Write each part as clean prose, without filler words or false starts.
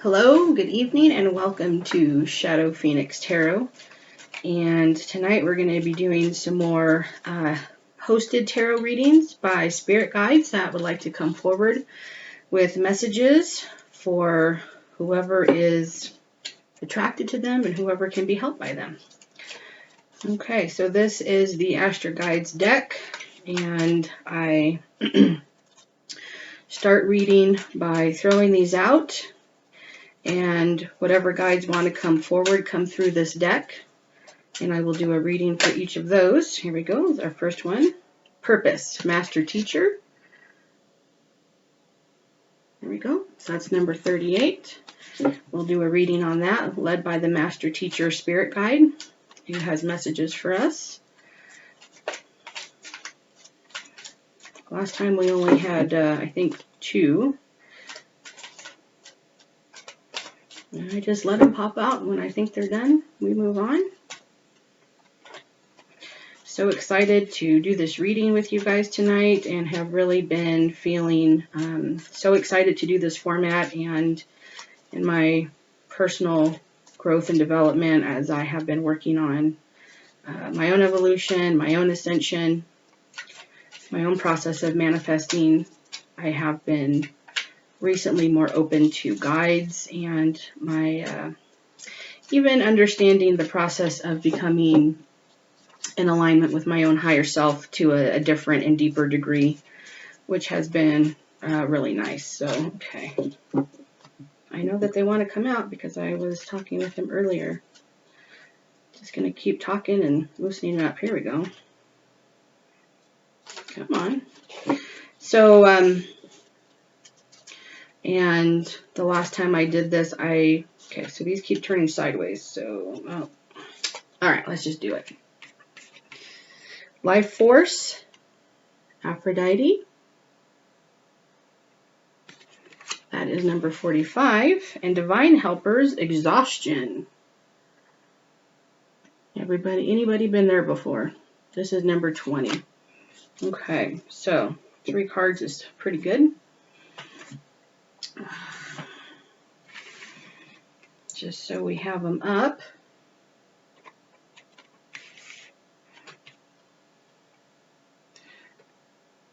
Hello, good evening, and welcome to Shadow Phoenix Tarot. And tonight we're going to be doing some more hosted tarot readings by spirit guides that would like to come forward with messages for whoever is attracted to them and whoever can be helped by them. Okay, so this is the Astro Guides deck, and I start reading by throwing these out. And whatever guides want to come forward, come through this deck. And I will do a reading for each of those. Here we go. Our first one. Purpose, Master Teacher. There we go. So that's number 38. We'll do a reading on that, led by the Master Teacher Spirit Guide, who has messages for us. Last time we only had, I think, 2. I just let them pop out, and when I think they're done, we move on. So excited to do this reading with you guys tonight, and have really been feeling so excited to do this format and in my personal growth and development as I have been working on my own evolution, my own ascension, my own process of manifesting. I have been recently more open to guides and my even understanding the process of becoming in alignment with my own higher self to a different and deeper degree, which has been really nice. So, okay. I know that they want to come out because I was talking with them earlier. Just going to keep talking and loosening it up. Here we go. Come on. So, and the last time I did this, okay, so these keep turning sideways, so, all right, let's just do it. Life Force, Aphrodite. That is number 45. And Divine Helpers, Exhaustion. Anybody been there before? This is number 20. Okay, so 3 cards is pretty good. Just so we have them up.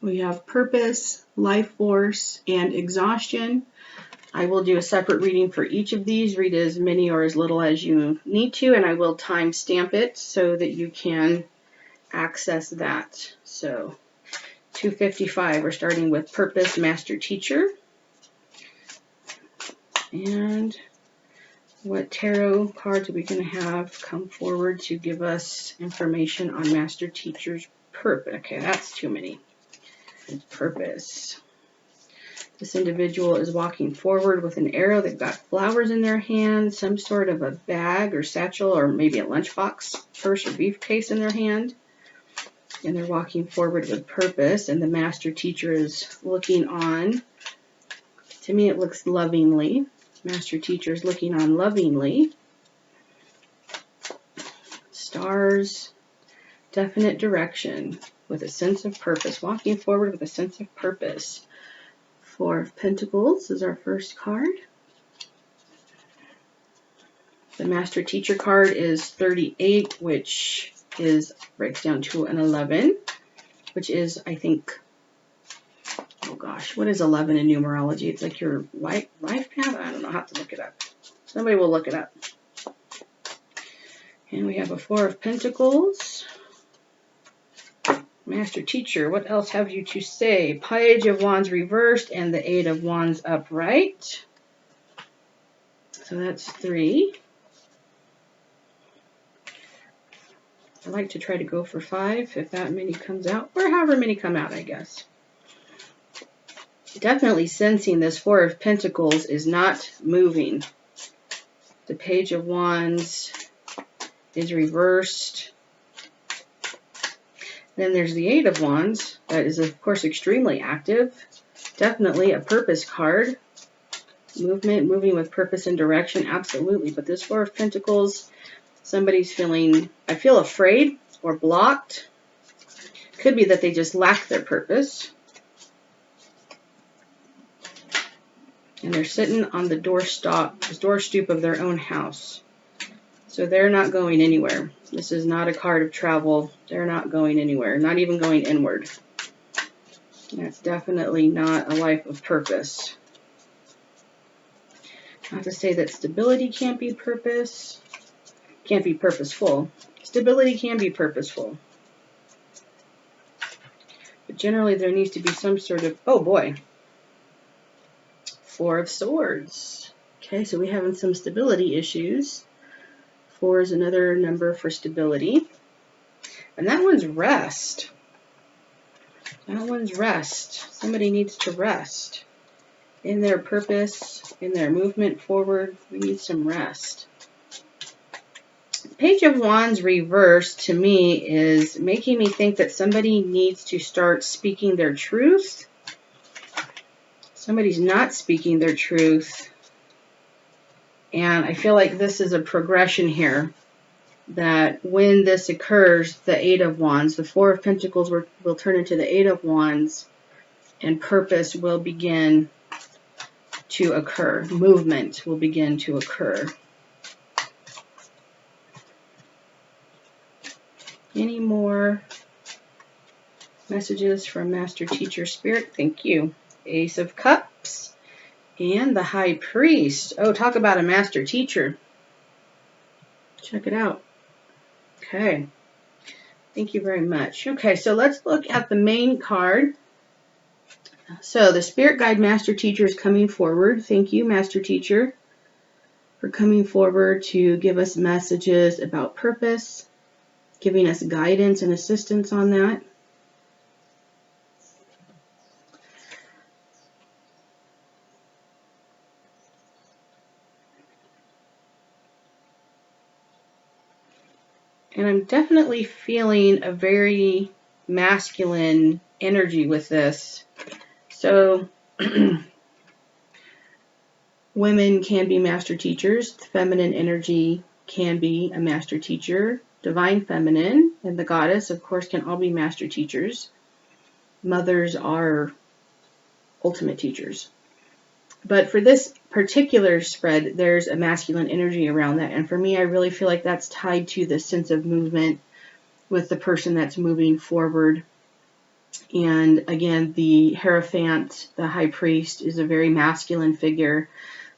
We have Purpose, Life Force, and Exhaustion. I will do a separate reading for each of these. Read as many or as little as you need to, and I will time stamp it so that you can access that. So 255, we're starting with Purpose, Master Teacher. And what tarot cards are we going to have come forward to give us information on Master Teacher's purpose? Okay, that's too many. Purpose. This individual is walking forward with an arrow. They've got flowers in their hand, some sort of a bag or satchel or maybe a lunchbox, purse or briefcase in their hand. And they're walking forward with purpose. And the Master Teacher is looking on. To me, it looks lovingly. Master Teacher is looking on lovingly. Stars, definite direction with a sense of purpose. Walking forward with a sense of purpose. 4 of Pentacles is our first card. The Master Teacher card is 38, which breaks down to an 11, which is, I think, oh gosh, what is 11 in numerology? It's like your life path? I don't know. I'll have to look it up. Somebody will look it up. And we have a 4 of Pentacles. Master Teacher, what else have you to say? Page of Wands reversed and the 8 of Wands upright. So that's 3. I like to try to go for 5 if that many comes out, or however many come out, I guess. Definitely sensing this 4 of Pentacles is not moving. The Page of Wands is reversed. Then there's the 8 of Wands. That is, of course, extremely active. Definitely a purpose card. Movement, moving with purpose and direction, absolutely. But this 4 of Pentacles, somebody's feeling, I feel afraid or blocked. Could be that they just lack their purpose. And they're sitting on the doorstep of their own house. So they're not going anywhere. This is not a card of travel. They're not going anywhere, not even going inward. That's definitely not a life of purpose. Not to say that stability can't be purpose, can't be purposeful. Stability can be purposeful. But generally there needs to be some sort of, oh boy, Four of Swords. Okay, so we're having some stability issues. 4 is another number for stability. And that one's rest. That one's rest. Somebody needs to rest. In their purpose, in their movement forward, we need some rest. Page of Wands reversed to me is making me think that somebody needs to start speaking their truth. Somebody's not speaking their truth. And I feel like this is a progression here. That when this occurs, the 8 of Wands, the 4 of Pentacles will turn into the 8 of Wands, and purpose will begin to occur. Movement will begin to occur. Any more messages from Master Teacher Spirit? Thank you. Ace of Cups and the High Priest. Oh, talk about a master teacher. Check it out. Okay. Thank you very much. Okay, so let's look at the main card. So the Spirit Guide Master Teacher is coming forward. Thank you, Master Teacher, for coming forward to give us messages about purpose, giving us guidance and assistance on that. And I'm definitely feeling a very masculine energy with this. So women can be master teachers. Feminine energy can be a master teacher. Divine Feminine and the Goddess, of course, can all be master teachers. Mothers are ultimate teachers. But for this particular spread, there's a masculine energy around that. And for me, I really feel like that's tied to the sense of movement with the person that's moving forward. And again, the Hierophant, the High Priest, is a very masculine figure.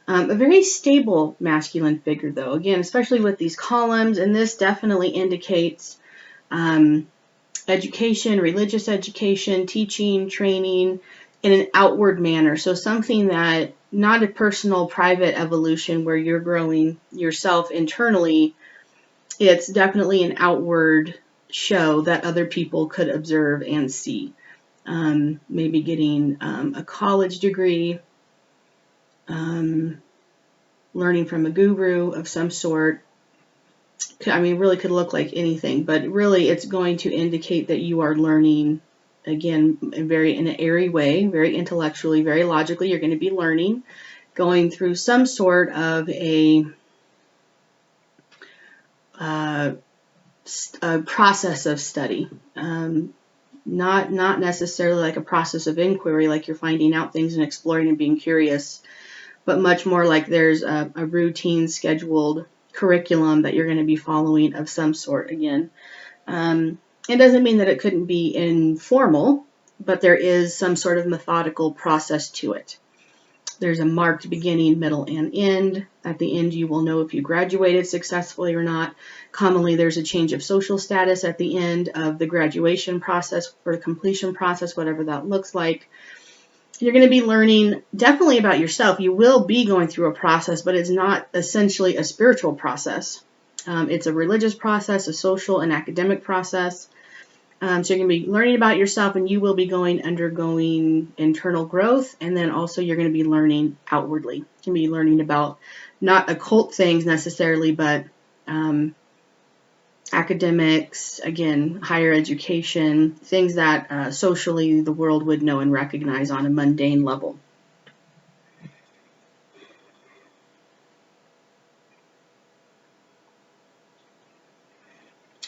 A very stable masculine figure, though. Again, especially with these columns. And this definitely indicates education, religious education, teaching, training in an outward manner. So something that, not a personal, private evolution where you're growing yourself internally. It's definitely an outward show that other people could observe and see. Maybe getting a college degree, learning from a guru of some sort. I mean, really could look like anything, but really it's going to indicate that you are learning, again, in an airy way, very intellectually, very logically. You're going to be learning, going through some sort of a process of study. Not necessarily like a process of inquiry, like you're finding out things and exploring and being curious, but much more like there's a routine, scheduled curriculum that you're going to be following of some sort again. It doesn't mean that it couldn't be informal, but there is some sort of methodical process to it. There's a marked beginning, middle, and end. At the end, you will know if you graduated successfully or not. Commonly, there's a change of social status at the end of the graduation process or the completion process, whatever that looks like. You're going to be learning definitely about yourself. You will be going through a process, but it's not essentially a spiritual process. It's a religious process, a social and academic process. So you're going to be learning about yourself, and you will be undergoing internal growth, and then also you're going to be learning outwardly. You're going to be learning about not occult things necessarily, but academics, again, higher education, things that socially the world would know and recognize on a mundane level.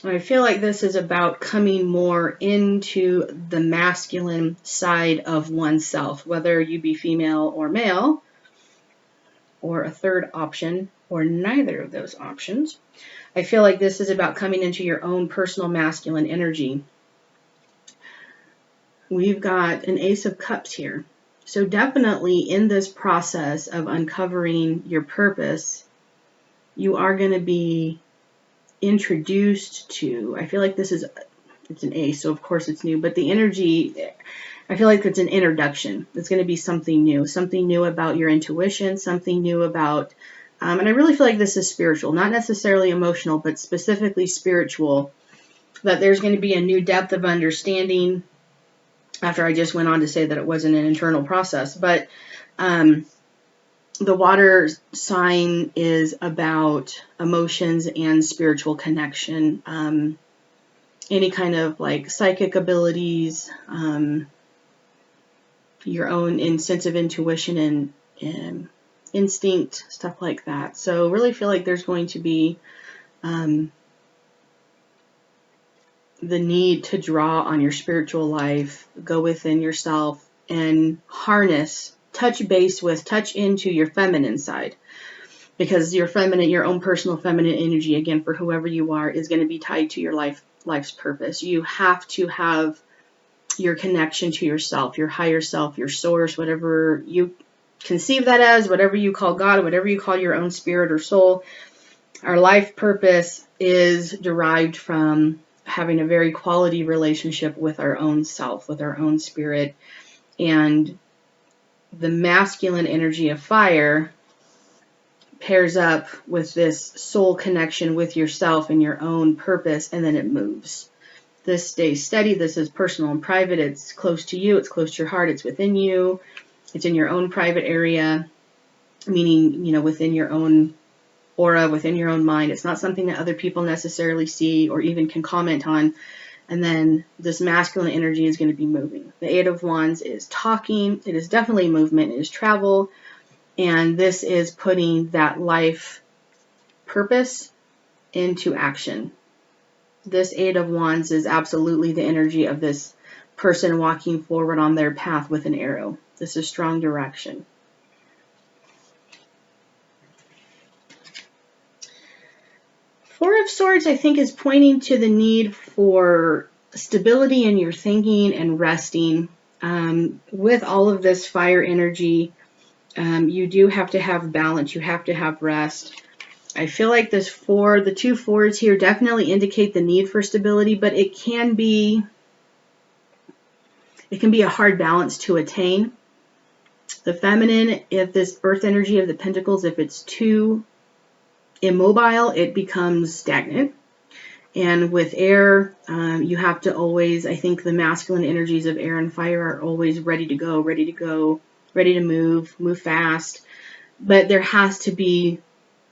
I feel like this is about coming more into the masculine side of oneself, whether you be female or male. or a third option, or neither of those options. I feel like this is about coming into your own personal masculine energy. We've got an Ace of Cups here. So definitely in this process of uncovering your purpose, you are going to be introduced to, I feel like it's an ace, so of course it's new, but the energy, I feel like it's an introduction. It's going to be something new about your intuition, something new about, and I really feel like this is spiritual, not necessarily emotional, but specifically spiritual, that there's going to be a new depth of understanding, after I just went on to say that it wasn't an internal process. But the water sign is about emotions and spiritual connection, any kind of like psychic abilities, your own sense of intuition and instinct, stuff like that. So really feel like there's going to be the need to draw on your spiritual life, go within yourself and harness, touch into your feminine side, because your own personal feminine energy, again, for whoever you are, is going to be tied to your life's purpose. You have to have your connection to yourself, your higher self, your source, whatever you conceive that as, whatever you call God, whatever you call your own spirit or soul. Our life purpose is derived from having a very quality relationship with our own self, with our own spirit. And the masculine energy of fire pairs up with this soul connection with yourself and your own purpose, and then it moves. This stays steady. This is personal and private. It's close to you. It's close to your heart. It's within you. It's in your own private area, meaning, within your own aura, within your own mind. It's not something that other people necessarily see or even can comment on. And then this masculine energy is going to be moving. The Eight of Wands is talking. It is definitely movement. It is travel. And this is putting that life purpose into action. This Eight of Wands is absolutely the energy of this person walking forward on their path with an arrow. This is strong direction. Four of Swords, I think, is pointing to the need for stability in your thinking and resting. With all of this fire energy, you do have to have balance. You have to have rest. I feel like the two fours here definitely indicate the need for stability, but it can be a hard balance to attain. The feminine, if this earth energy of the pentacles, if it's too immobile, it becomes stagnant. And with air, you have to always, I think the masculine energies of air and fire are always ready to go, ready to move fast. But there has to be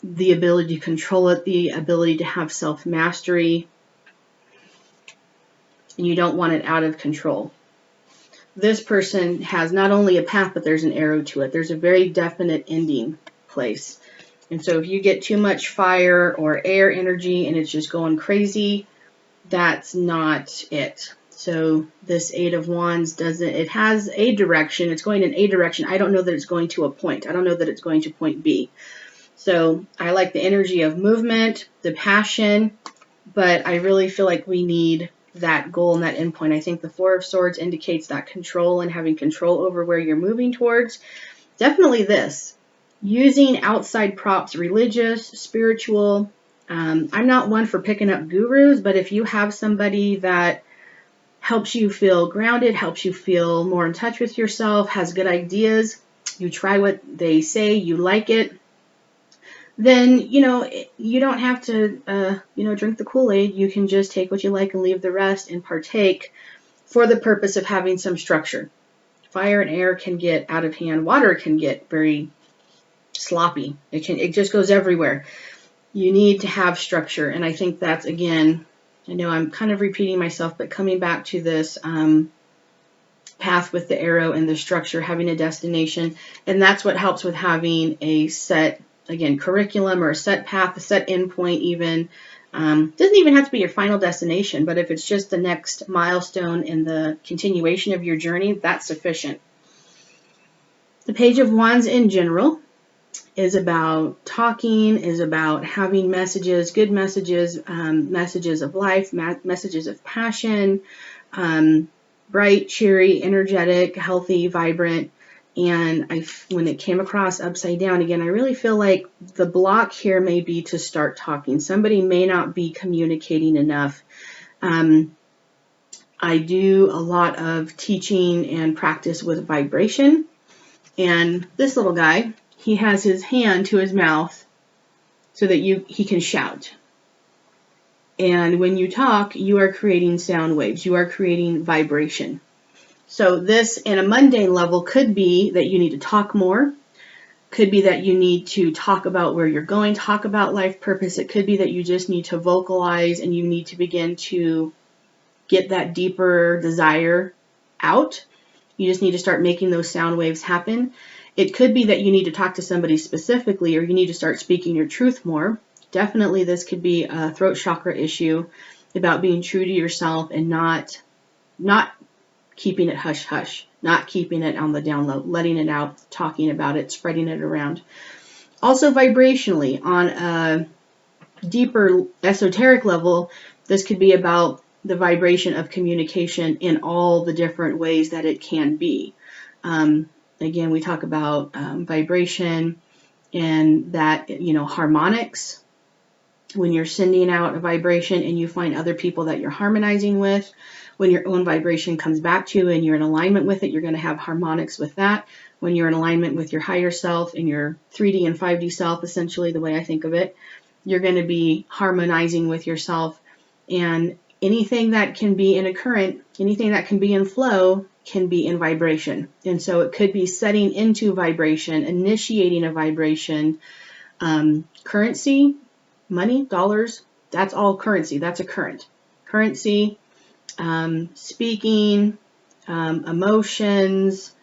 the ability to control it, the ability to have self-mastery. And you don't want it out of control. This person has not only a path, but there's an arrow to it. There's a very definite ending place. And so if you get too much fire or air energy and it's just going crazy, that's not it. So this Eight of Wands it has a direction. It's going in a direction. I don't know that it's going to a point. I don't know that it's going to point B. So I like the energy of movement, the passion, but I really feel like we need that goal and that endpoint. I think the Four of Swords indicates that control and having control over where you're moving towards. Definitely this. Using outside props, religious, spiritual. I'm not one for picking up gurus, but if you have somebody that helps you feel grounded, helps you feel more in touch with yourself, has good ideas, you try what they say, you like it, then, you don't have to, drink the Kool-Aid. You can just take what you like and leave the rest and partake for the purpose of having some structure. Fire and air can get out of hand. Water can get very sloppy. It just goes everywhere. You need to have structure. And I think that's, again, I know I'm kind of repeating myself, but coming back to this path with the arrow and the structure, having a destination. And that's what helps with having a set, again, curriculum or a set path, a set endpoint even. Doesn't even have to be your final destination, but if it's just the next milestone in the continuation of your journey, that's sufficient. The Page of Wands in general is about talking, is about having messages, good messages, messages of life, messages of passion, bright, cheery, energetic, healthy, vibrant. And when it came across upside down again, I really feel like the block here may be to start talking. Somebody may not be communicating enough. I do a lot of teaching and practice with vibration. And this little guy, he has his hand to his mouth so that he can shout. And when you talk, you are creating sound waves. You are creating vibration. So this, in a mundane level, could be that you need to talk more. Could be that you need to talk about where you're going, talk about life purpose. It could be that you just need to vocalize and you need to begin to get that deeper desire out. You just need to start making those sound waves happen. It could be that you need to talk to somebody specifically, or you need to start speaking your truth more. Definitely this could be a throat chakra issue about being true to yourself and not keeping it hush hush, not keeping it on the down low, letting it out, talking about it, spreading it around. Also vibrationally, on a deeper esoteric level, this could be about the vibration of communication in all the different ways that it can be. Again, we talk about vibration and that, harmonics. When you're sending out a vibration and you find other people that you're harmonizing with, when your own vibration comes back to you and you're in alignment with it, you're going to have harmonics with that. When you're in alignment with your higher self and your 3D and 5D self, essentially the way I think of it, you're going to be harmonizing with yourself. And anything that can be in a current, anything that can be in flow can be in vibration. And so it could be setting into vibration, initiating a vibration. Currency, money, dollars, that's all currency. That's a current. Currency, speaking, emotions,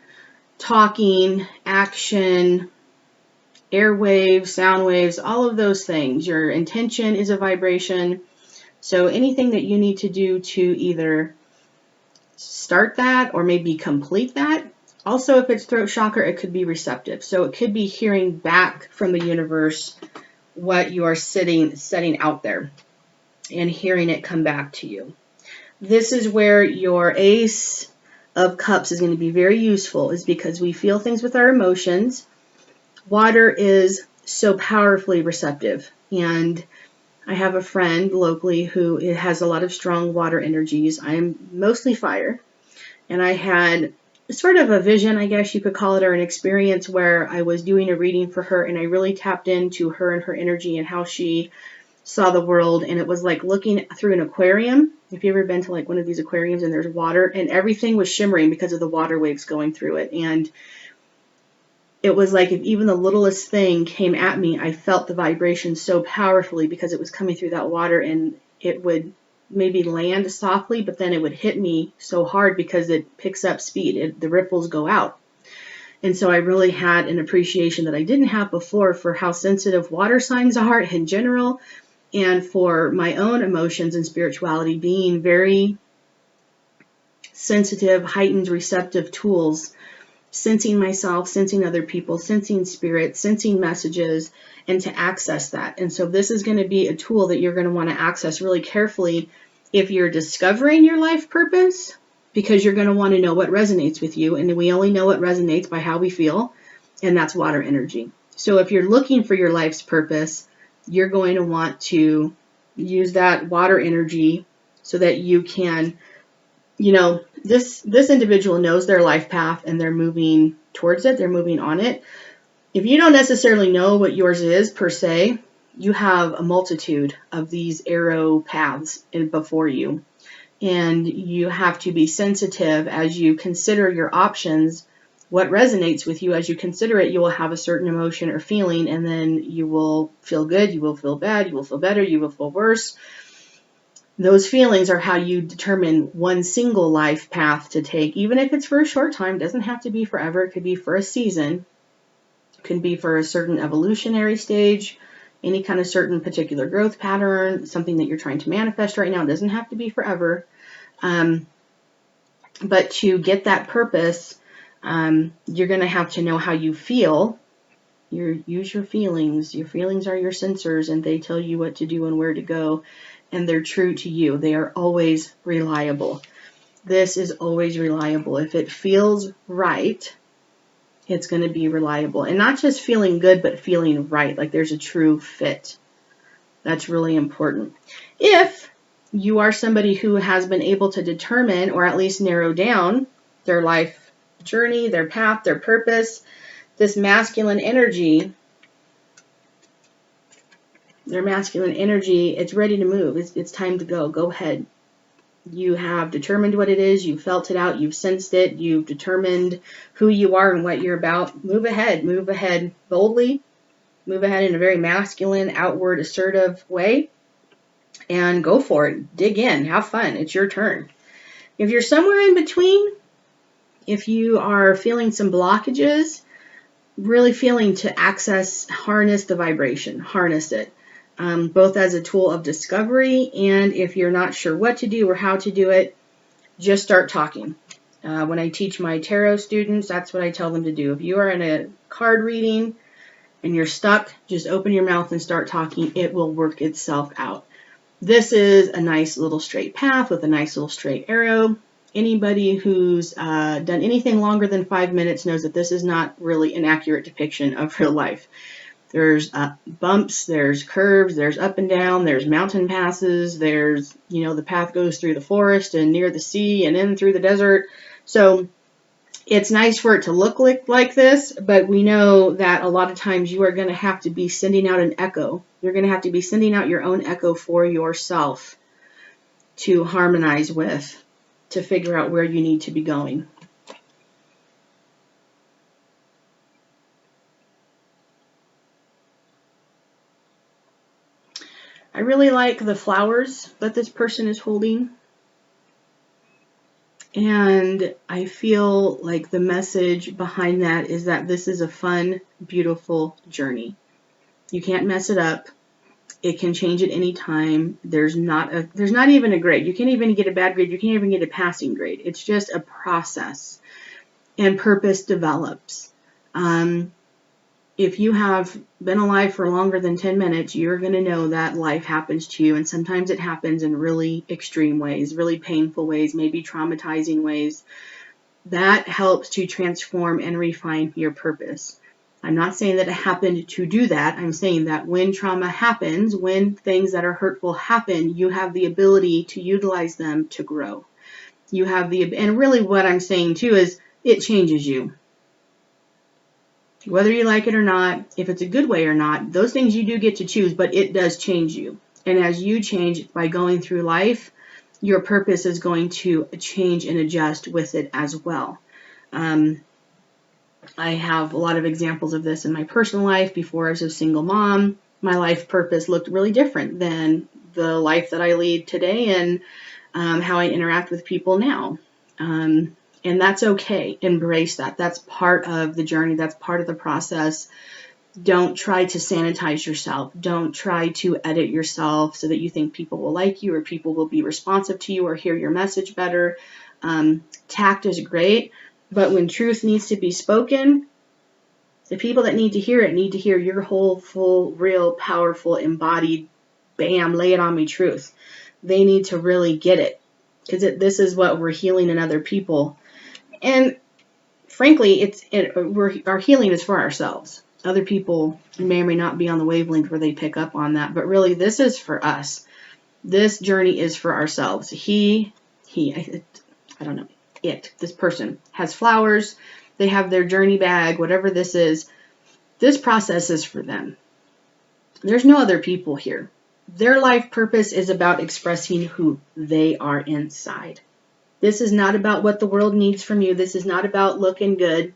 talking, action, airwaves, sound waves, all of those things. Your intention is a vibration. So anything that you need to do to either start that or maybe complete that. Also, if it's throat chakra, it could be receptive. So it could be hearing back from the universe what you are setting out there and hearing it come back to you. This is where your Ace of Cups is going to be very useful, is because we feel things with our emotions. Water is so powerfully receptive, and I have a friend locally who has a lot of strong water energies. I'm mostly fire, and I had sort of a vision, I guess you could call it, or an experience where I was doing a reading for her, and I really tapped into her and her energy and how she saw the world. And it was like looking through an aquarium. If you've ever been to like one of these aquariums and there's water, and everything was shimmering because of the water waves going through it. And it was like if even the littlest thing came at me, I felt the vibration so powerfully because it was coming through that water, and it would maybe land softly, but then it would hit me so hard because it picks up speed. The ripples go out. And so I really had an appreciation that I didn't have before for how sensitive water signs are in general, and for my own emotions and spirituality being very sensitive, heightened, receptive tools, sensing myself, sensing other people, sensing spirit, sensing messages, and to access that. And so this is going to be a tool that you're going to want to access really carefully if you're discovering your life purpose, because you're going to want to know what resonates with you. And we only know what resonates by how we feel, and that's water energy. So if you're looking for your life's purpose, you're going to want to use that water energy so that you can, this individual knows their life path and they're moving towards it. They're moving on it. If you don't necessarily know what yours is per se, you have a multitude of these arrow paths before you. And you have to be sensitive as you consider your options. What resonates with you as you consider it, you will have a certain emotion or feeling, and then you will feel good, you will feel bad, you will feel better, you will feel worse. Those feelings are how you determine one single life path to take, even if it's for a short time. It doesn't have to be forever. It could be for a season. It could be for a certain evolutionary stage, any kind of certain particular growth pattern, something that you're trying to manifest right now. It doesn't have to be forever. But to get that purpose, you're going to have to know how you feel Use your feelings. Your feelings are your sensors, and they tell you what to do and where to go, and they're true to you. They are always reliable. This is always reliable. If it feels right, it's going to be reliable. And not just feeling good, but feeling right, like there's a true fit. That's really important. If you are somebody who has been able to determine, or at least narrow down, their life journey, their path, their purpose, this masculine energy, their masculine energy, it's ready to move. It's time to go. Go ahead. You have determined what it is. You've felt it out. You've sensed it. You've determined who you are and what you're about. Move ahead. Move ahead boldly. Move ahead in a very masculine, outward, assertive way. And go for it. Dig in. Have fun. It's your turn. If you're somewhere in between, if you are feeling some blockages, really feeling to access, harness the vibration. Harness it. Both as a tool of discovery, and if you're not sure what to do or how to do it, just start talking. When I teach my tarot students, that's what I tell them to do. If you are in a card reading and you're stuck, just open your mouth and start talking. It will work itself out. This is a nice little straight path with a nice little straight arrow. Anybody who's done anything longer than 5 minutes knows that this is not really an accurate depiction of real life. There's bumps, there's curves, there's up and down, there's mountain passes, there's, the path goes through the forest and near the sea and in through the desert. So it's nice for it to look like this, but we know that a lot of times you are going to have to be sending out an echo. You're going to have to be sending out your own echo for yourself to harmonize with, to figure out where you need to be going. I really like the flowers that this person is holding. And I feel like the message behind that is that this is a fun, beautiful journey. You can't mess it up. It can change at any time. There's not even a grade. You can't even get a bad grade. You can't even get a passing grade. It's just a process, and purpose develops. If you have been alive for longer than 10 minutes, you're going to know that life happens to you. And sometimes it happens in really extreme ways, really painful ways, maybe traumatizing ways. That helps to transform and refine your purpose. I'm not saying that it happened to do that. I'm saying that when trauma happens, when things that are hurtful happen, you have the ability to utilize them to grow. And really what I'm saying too is it changes you. Whether you like it or not, if it's a good way or not, those things you do get to choose, but it does change you. And as you change by going through life, your purpose is going to change and adjust with it as well. I have a lot of examples of this in my personal life. Before I was a single mom, my life purpose looked really different than the life that I lead today and how I interact with people now. And that's okay. Embrace that. That's part of the journey. That's part of the process. Don't try to sanitize yourself. Don't try to edit yourself so that you think people will like you or people will be responsive to you or hear your message better. Tact is great, but when truth needs to be spoken, the people that need to hear it need to hear your whole, full, real, powerful, embodied, bam, lay it on me truth. They need to really get it, because this is what we're healing in other people. And frankly, our healing is for ourselves. Other people may or may not be on the wavelength where they pick up on that, but really this is for us. This journey is for ourselves. I don't know, this person has flowers, they have their journey bag, whatever this is, this process is for them. There's no other people here. Their life purpose is about expressing who they are inside. This is not about what the world needs from you. This is not about looking good.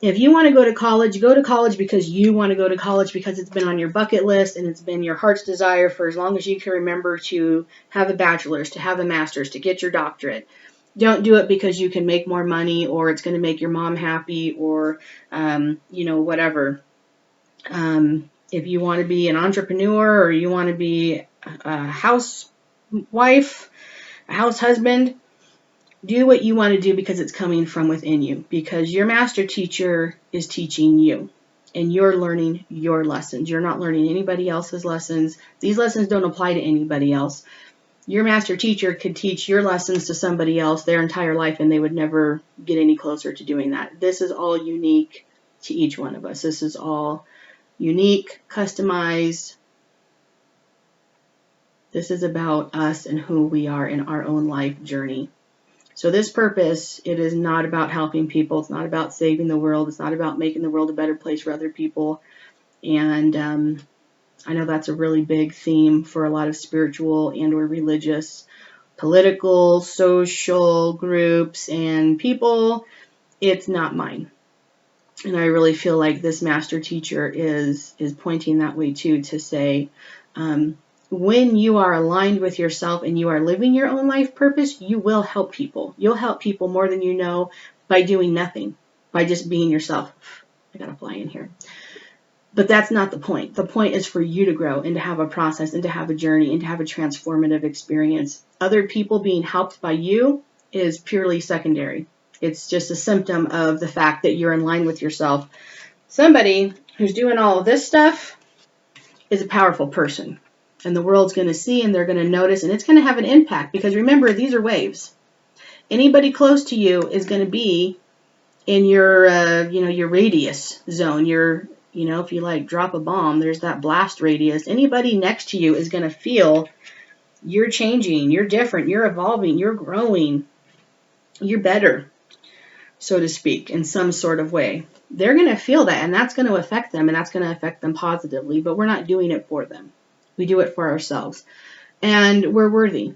If you want to go to college because you want to go to college because it's been on your bucket list and it's been your heart's desire for as long as you can remember to have a bachelor's, to have a master's, to get your doctorate. Don't do it because you can make more money or it's going to make your mom happy or, whatever. If you want to be an entrepreneur or you want to be a housewife, a house husband, do what you want to do because it's coming from within you, because your master teacher is teaching you. and you're learning your lessons. You're not learning anybody else's lessons. These lessons don't apply to anybody else. Your master teacher could teach your lessons to somebody else their entire life, and they would never get any closer to doing that. This is all unique to each one of us. This is all unique, customized. This is about us and who we are in our own life journey. So this purpose, it is not about helping people. It's not about saving the world. It's not about making the world a better place for other people. And I know that's a really big theme for a lot of spiritual and or religious, political, social groups and people. It's not mine. And I really feel like this master teacher is pointing that way too, to say, when you are aligned with yourself and you are living your own life purpose, you will help people. You'll help people more than you know by doing nothing, by just being yourself. I got a fly in here. But that's not the point. The point is for you to grow and to have a process and to have a journey and to have a transformative experience. Other people being helped by you is purely secondary. It's just a symptom of the fact that you're in line with yourself. Somebody who's doing all of this stuff is a powerful person. And the world's going to see and they're going to notice, and it's going to have an impact, because remember, these are waves. Anybody close to you is going to be in your, your radius zone. If you like drop a bomb, there's that blast radius. Anybody next to you is going to feel you're changing, you're different, you're evolving, you're growing, you're better, so to speak, in some sort of way. They're going to feel that, and that's going to affect them, and that's going to affect them positively, but we're not doing it for them. We do it for ourselves. And we're worthy.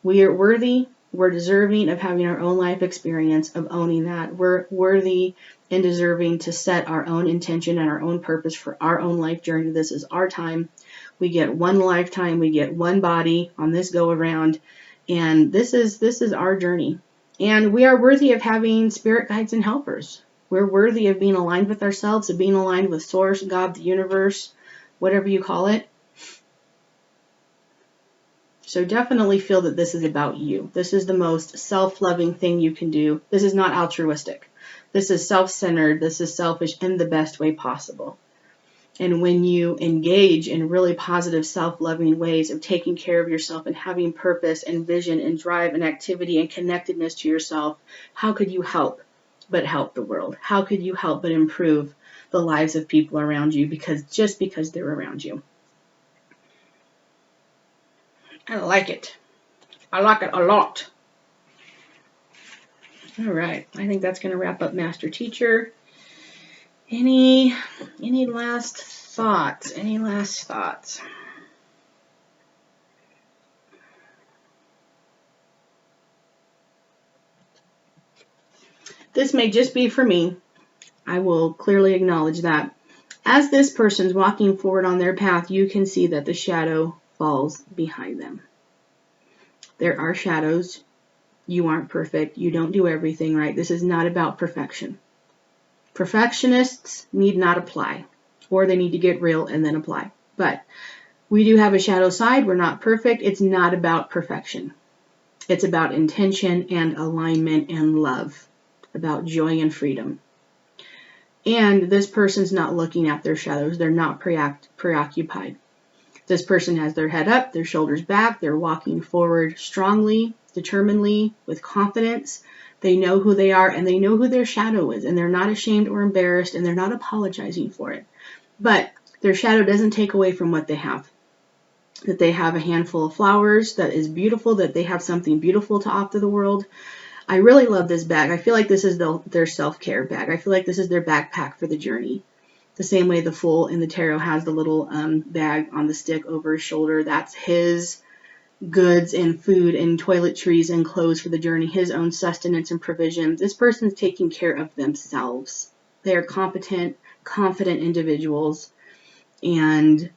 We are worthy. We're deserving of having our own life experience, of owning that. We're worthy and deserving to set our own intention and our own purpose for our own life journey. This is our time. We get one lifetime. We get one body on this go around. And this is our journey. And we are worthy of having spirit guides and helpers. We're worthy of being aligned with ourselves, of being aligned with Source, God, the universe, whatever you call it. So definitely feel that this is about you. This is the most self-loving thing you can do. This is not altruistic. This is self-centered. This is selfish in the best way possible. And when you engage in really positive self-loving ways of taking care of yourself and having purpose and vision and drive and activity and connectedness to yourself, how could you help but help the world? How could you help but improve the lives of people around you just because they're around you? I like it. I like it a lot. All right. I think that's going to wrap up Master Teacher. Any last thoughts? Any last thoughts? This may just be for me. I will clearly acknowledge that. As this person's walking forward on their path, you can see that the shadow falls behind them. There are shadows. You aren't perfect. You don't do everything right. This is not about perfection. Perfectionists need not apply, or they need to get real and then apply. But we do have a shadow side. We're not perfect. It's not about perfection. It's about intention and alignment and love, about joy and freedom. And this person's not looking at their shadows. They're not preoccupied. This person has their head up, their shoulders back. They're walking forward strongly, determinedly, with confidence. They know who they are, and they know who their shadow is, and they're not ashamed or embarrassed, and they're not apologizing for it. But their shadow doesn't take away from what they have. That they have a handful of flowers that is beautiful, that they have something beautiful to offer the world. I really love this bag. I feel like this is their self-care bag. I feel like this is their backpack for the journey. The same way the Fool in the tarot has the little bag on the stick over his shoulder. That's his goods and food and toiletries and clothes for the journey, his own sustenance and provision. This person's taking care of themselves. They are competent, confident individuals, and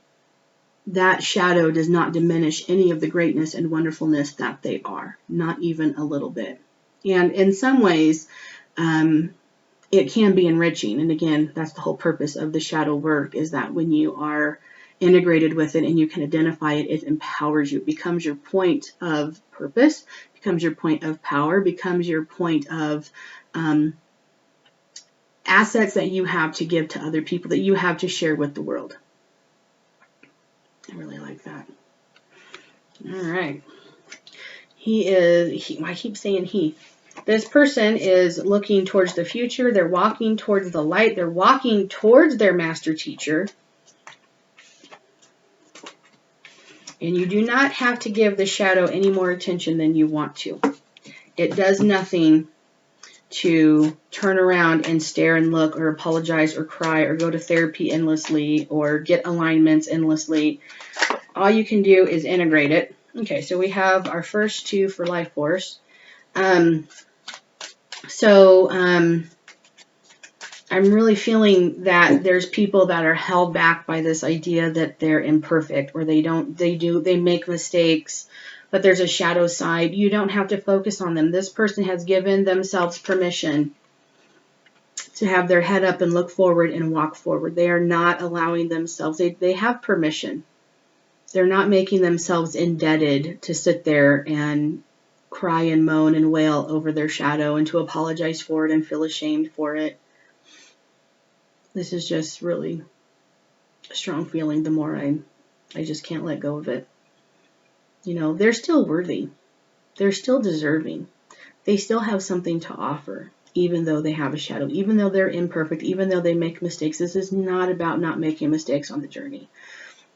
that shadow does not diminish any of the greatness and wonderfulness that they are, not even a little bit. And in some ways, it can be enriching. And again, that's the whole purpose of the shadow work, is that when you are integrated with it and you can identify it, it empowers you. It becomes your point of purpose, becomes your point of power, becomes your point of assets that you have to give to other people, that you have to share with the world. I really like that. All right. I keep saying he. This person is looking towards the future. They're walking towards the light. They're walking towards their master teacher. And you do not have to give the shadow any more attention than you want to. It does nothing to turn around and stare and look or apologize or cry or go to therapy endlessly or get alignments endlessly. All you can do is integrate it. Okay, so we have our first two for life force. I'm really feeling that there's people that are held back by this idea that they're imperfect, or they make mistakes, but there's a shadow side. You don't have to focus on them. This person has given themselves permission to have their head up and look forward and walk forward. They are not allowing themselves, they have permission. They're not making themselves indebted to sit there and cry and moan and wail over their shadow and to apologize for it and feel ashamed for it. This is just really a strong feeling. The more I just can't let go of it. You know, they're still worthy. They're still deserving. They still have something to offer, even though they have a shadow, even though they're imperfect, even though they make mistakes. This is not about not making mistakes on the journey.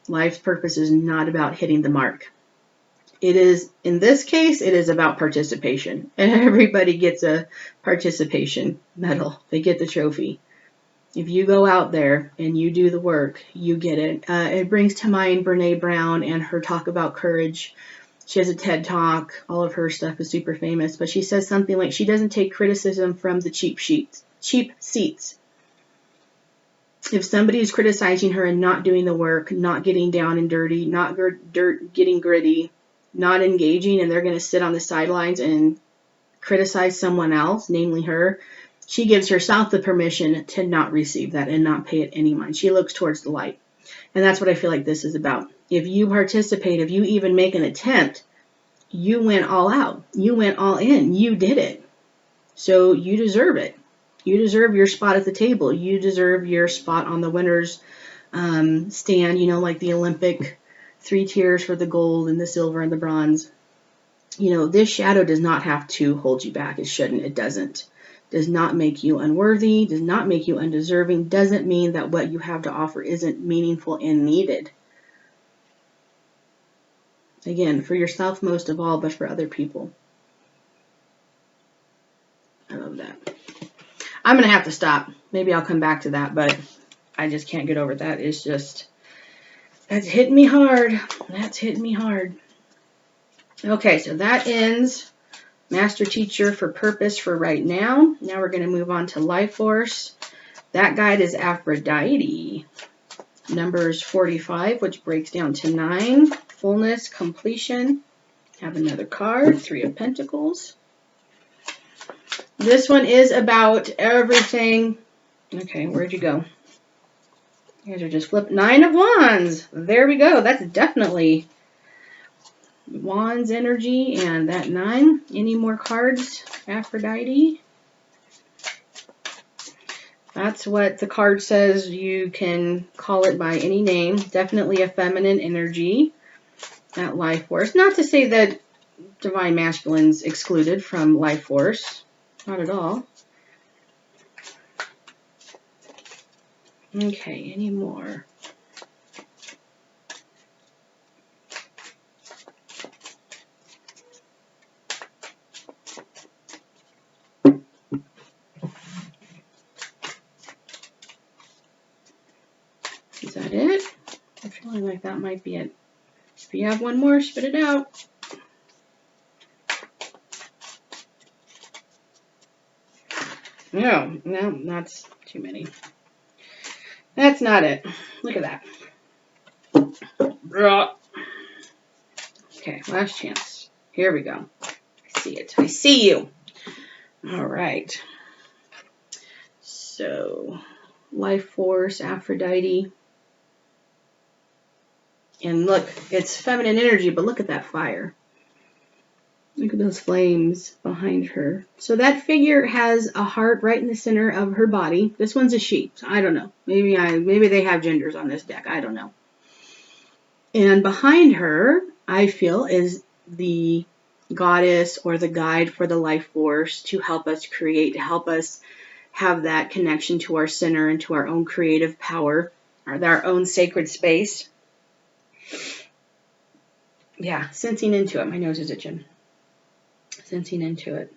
Life's purpose is not about hitting the mark. It is, in this case, it is about participation. And everybody gets a participation medal. They get the trophy. If you go out there and you do the work, you get it. It brings to mind Brene Brown and her talk about courage. She has a TED Talk. All of her stuff is super famous. But she says something like, she doesn't take criticism from the cheap seats. If somebody is criticizing her and not doing the work, not getting down and dirty, not getting gritty, not engaging, and they're going to sit on the sidelines and criticize someone else, namely her, she gives herself the permission to not receive that and not pay it any mind. She looks towards the light. And that's what I feel like this is about. If you participate, if you even make an attempt, you went all out. You went all in. You did it. So you deserve it. You deserve your spot at the table. You deserve your spot on the winner's stand, you know, like the Olympic 3 tiers for the gold and the silver and the bronze. You know, this shadow does not have to hold you back. It shouldn't. It doesn't. Does not make you unworthy, does not make you undeserving, doesn't mean that what you have to offer isn't meaningful and needed. Again, for yourself most of all, but for other people. I love that. I'm going to have to stop. Maybe I'll come back to that, but I just can't get over that. It's just, that's hitting me hard. That's hitting me hard. Okay, so that ends Master Teacher for Purpose for right now. Now we're going to move on to Life Force. That guide is Aphrodite. Numbers 45, which breaks down to 9. Fullness, completion. Have another card, 3 of Pentacles. This one is about everything. Okay, where'd you go? You guys are just flipped. 9 of Wands. There we go. That's definitely Wands energy, and that 9. Any more cards, Aphrodite? That's what the card says. You can call it by any name. Definitely a feminine energy, that Life Force. Not to say that Divine Masculine's excluded from Life Force. Not at all. Okay, any more? Is that it? I'm feeling like that might be it. If you have one more, spit it out. No, that's too many. That's not it. Look at that. Okay, last chance. Here we go. I see it. I see you. All right. So, Life Force, Aphrodite. And look, it's feminine energy, but look at that fire. Look at those flames behind her. So that figure has a heart right in the center of her body. This one's a she. So I don't know. Maybe they have genders on this deck. I don't know. And behind her, I feel, is the goddess or the guide for the life force to help us create, to help us have that connection to our center and to our own creative power, or our own sacred space. Yeah, sensing into it. My nose is itching. Sensing into it.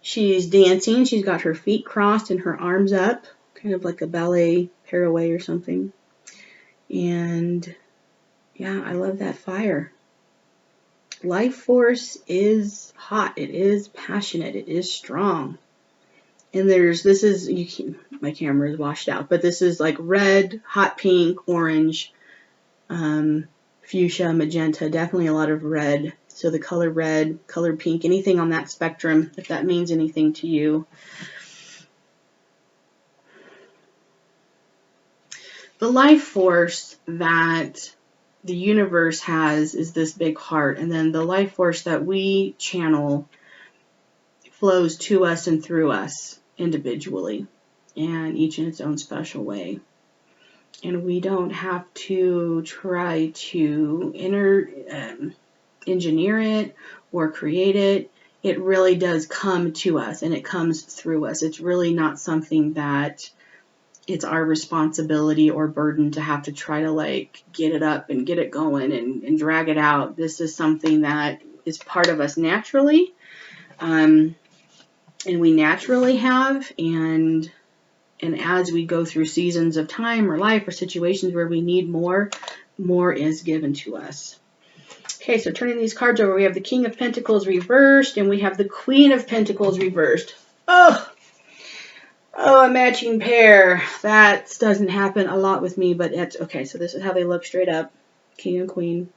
She's dancing. She's got her feet crossed and her arms up, kind of like a ballet pirouette or something. And yeah, I love that fire. Life force is hot. It is passionate. It is strong. And my camera is washed out, but this is like red, hot pink, orange, fuchsia, magenta, definitely a lot of red. So the color red, color pink, anything on that spectrum, if that means anything to you. The life force that the universe has is this big heart, and then the life force that we channel flows to us and through us individually, and each in its own special way. And we don't have to try to engineer it or create it. It really does come to us, and it comes through us. It's really not something that it's our responsibility or burden to have to try to like get it up and get it going and drag it out. This is something that is part of us naturally, and we naturally have, and as we go through seasons of time or life or situations where we need more is given to us. Okay, so turning these cards over, we have the King of Pentacles reversed, and we have the Queen of Pentacles reversed. Oh, a matching pair. That doesn't happen a lot with me, but it's okay. So this is how they look straight up, King and Queen.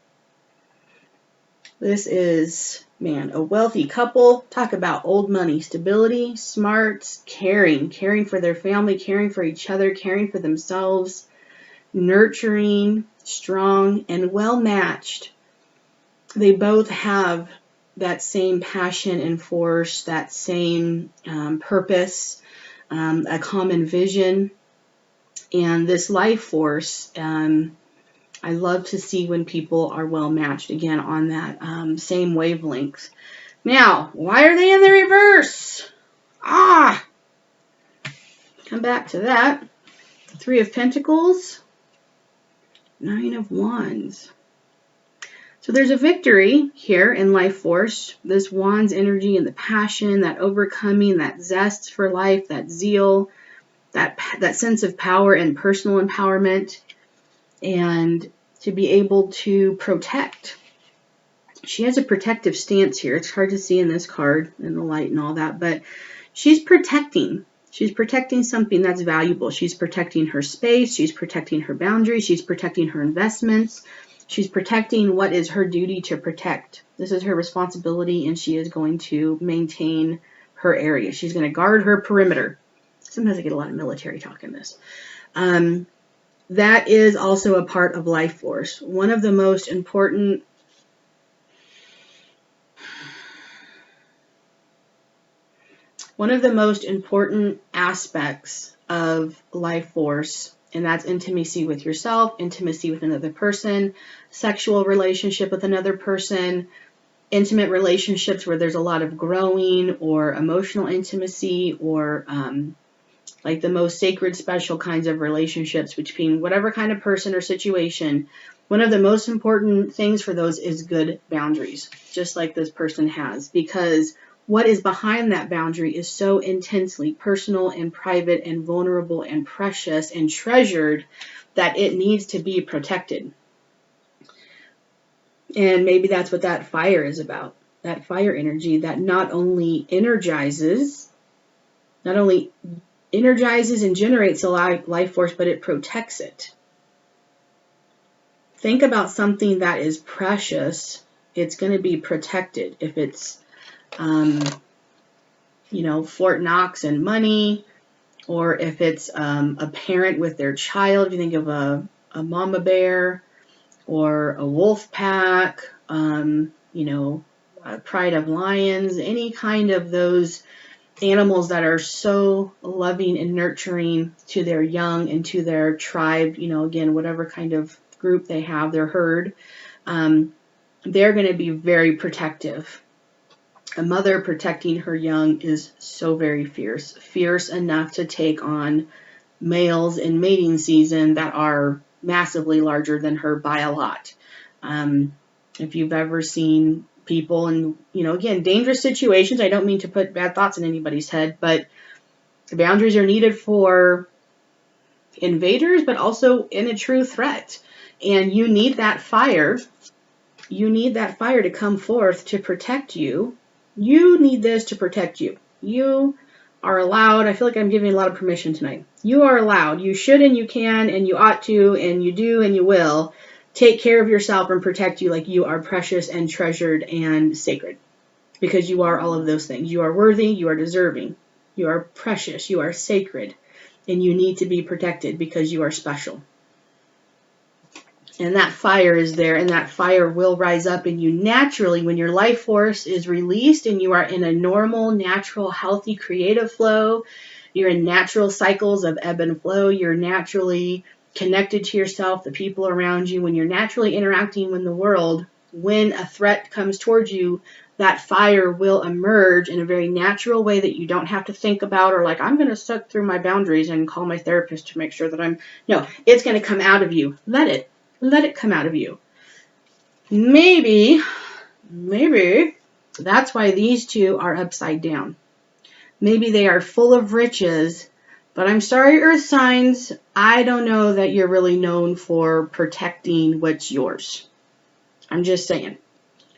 This is, man, a wealthy couple. Talk about old money, stability, smarts, caring for their family, caring for each other, caring for themselves, nurturing, strong, and well matched. They both have that same passion and force, that same purpose, a common vision, and this life force. I love to see when people are well matched, again, on that same wavelength. Now, why are they in the reverse? Come back to that. Three of Pentacles, Nine of Wands. So there's a victory here in life force. This Wands energy and the passion, that overcoming, that zest for life, that zeal, that sense of power and personal empowerment, and to be able to protect. She has a protective stance here. It's hard to see in this card in the light and all that, but she's protecting. She's protecting something that's valuable. She's protecting her space. She's protecting her boundaries. She's protecting her investments. She's protecting what is her duty to protect. This is her responsibility, and she is going to maintain her area. She's going to guard her perimeter. Sometimes I get a lot of military talk in this. That is also a part of life force. One of the most important aspects of life force, and that's intimacy with yourself, intimacy with another person, sexual relationship with another person, intimate relationships where there's a lot of growing, or emotional intimacy, or like the most sacred, special kinds of relationships between whatever kind of person or situation. One of the most important things for those is good boundaries, just like this person has, because what is behind that boundary is so intensely personal and private and vulnerable and precious and treasured that it needs to be protected. And maybe that's what that fire is about. That fire energy that not only energizes and generates a life force, but it protects it. Think about something that is precious. It's going to be protected. If it's Fort Knox and money, or if it's a parent with their child. If you think of a mama bear or a wolf pack, pride of lions, any kind of those animals that are so loving and nurturing to their young and to their tribe, again, whatever kind of group they have, their herd, they're going to be very protective. A mother protecting her young is so very fierce enough to take on males in mating season that are massively larger than her by a lot. If you've ever seen people in, again, dangerous situations, I don't mean to put bad thoughts in anybody's head, but the boundaries are needed for invaders, but also in a true threat. And you need that fire. You need that fire to come forth to protect you. You need this to protect you. You are allowed. I feel like I'm giving a lot of permission tonight. You are allowed. You should and you can and you ought to and you do and you will take care of yourself and protect you like you are precious and treasured and sacred. Because you are all of those things. You are worthy. You are deserving. You are precious. You are sacred. And you need to be protected because you are special. And that fire is there, and that fire will rise up in you naturally when your life force is released and you are in a normal, natural, healthy, creative flow. You're in natural cycles of ebb and flow. You're naturally connected to yourself, the people around you. When you're naturally interacting with the world, when a threat comes towards you, that fire will emerge in a very natural way that you don't have to think about or like, I'm going to suck through my boundaries and call my therapist to make sure that no, it's going to come out of you. Let it come out of you. Maybe that's why these two are upside down. Maybe they are full of riches, but I'm sorry, earth signs, I don't know that you're really known for protecting what's yours. I'm just saying.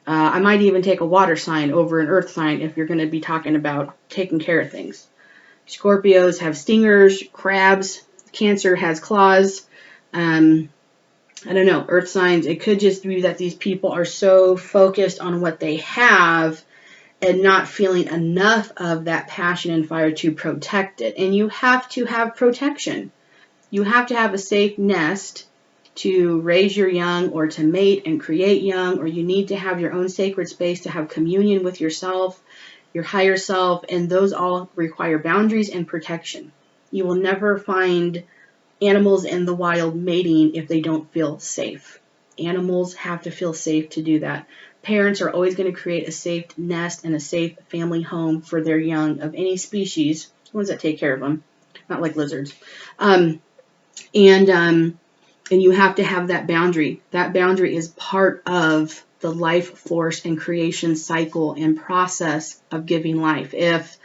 I might even take a water sign over an earth sign if you're going to be talking about taking care of things. Scorpios have stingers, crabs, Cancer has claws. I don't know, earth signs, it could just be that these people are so focused on what they have and not feeling enough of that passion and fire to protect it. And you have to have protection. You have to have a safe nest to raise your young or to mate and create young, or you need to have your own sacred space to have communion with yourself, your higher self, and those all require boundaries and protection. You will never find animals in the wild mating if they don't feel safe. Animals have to feel safe to do that. Parents are always going to create a safe nest and a safe family home for their young of any species, ones that take care of them, not like lizards. And you have to have that boundary. That boundary is part of the life force and creation cycle and process of giving life. If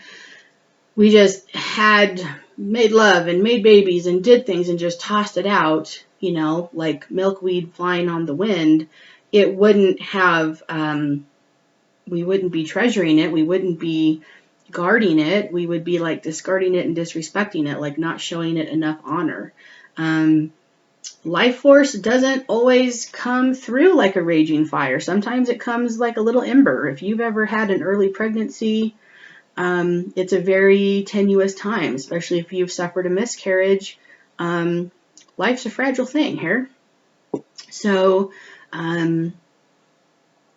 we just had made love and made babies and did things and just tossed it out, like milkweed flying on the wind, it wouldn't have, we wouldn't be treasuring it. We wouldn't be guarding it. We would be like discarding it and disrespecting it, like not showing it enough honor. Life force doesn't always come through like a raging fire. Sometimes it comes like a little ember. If you've ever had an early pregnancy, it's a very tenuous time, especially if you've suffered a miscarriage. Life's a fragile thing here. So,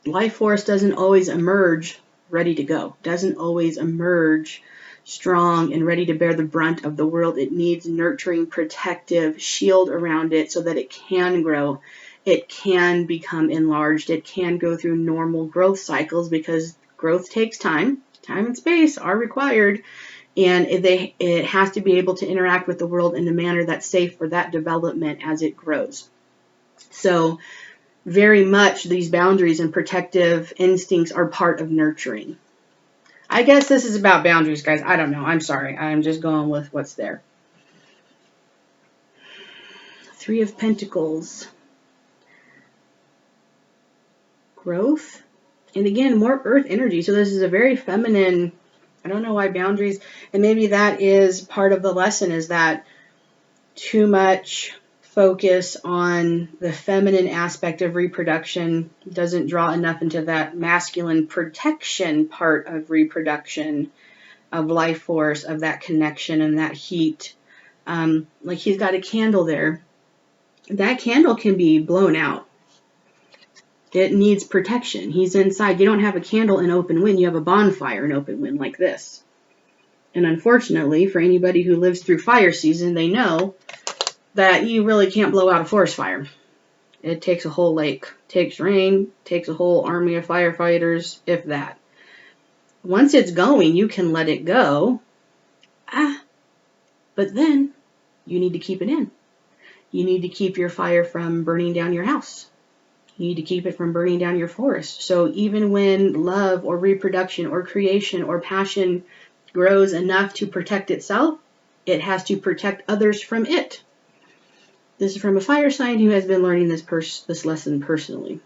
life force doesn't always emerge ready to go, doesn't always emerge strong and ready to bear the brunt of the world. It needs nurturing, protective shield around it so that it can grow. It can become enlarged. It can go through normal growth cycles because growth takes time. Time and space are required, and it has to be able to interact with the world in a manner that's safe for that development as it grows. So very much these boundaries and protective instincts are part of nurturing. I guess this is about boundaries, guys. I don't know. I'm sorry. I'm just going with what's there. Three of Pentacles. Growth. And again, more earth energy. So this is a very feminine, I don't know why boundaries, and maybe that is part of the lesson, is that too much focus on the feminine aspect of reproduction doesn't draw enough into that masculine protection part of reproduction, of life force, of that connection and that heat. Like he's got a candle there. That candle can be blown out. It needs protection. He's inside. You don't have a candle in open wind. You have a bonfire in open wind like this. And unfortunately, for anybody who lives through fire season, they know that you really can't blow out a forest fire. It takes a whole lake, takes rain, takes a whole army of firefighters, if that. Once it's going, you can let it go. But then you need to keep it in. You need to keep your fire from burning down your house. You need to keep it from burning down your forest. So even when love or reproduction or creation or passion grows enough to protect itself, it has to protect others from it. This is from a fire sign who has been learning this lesson personally.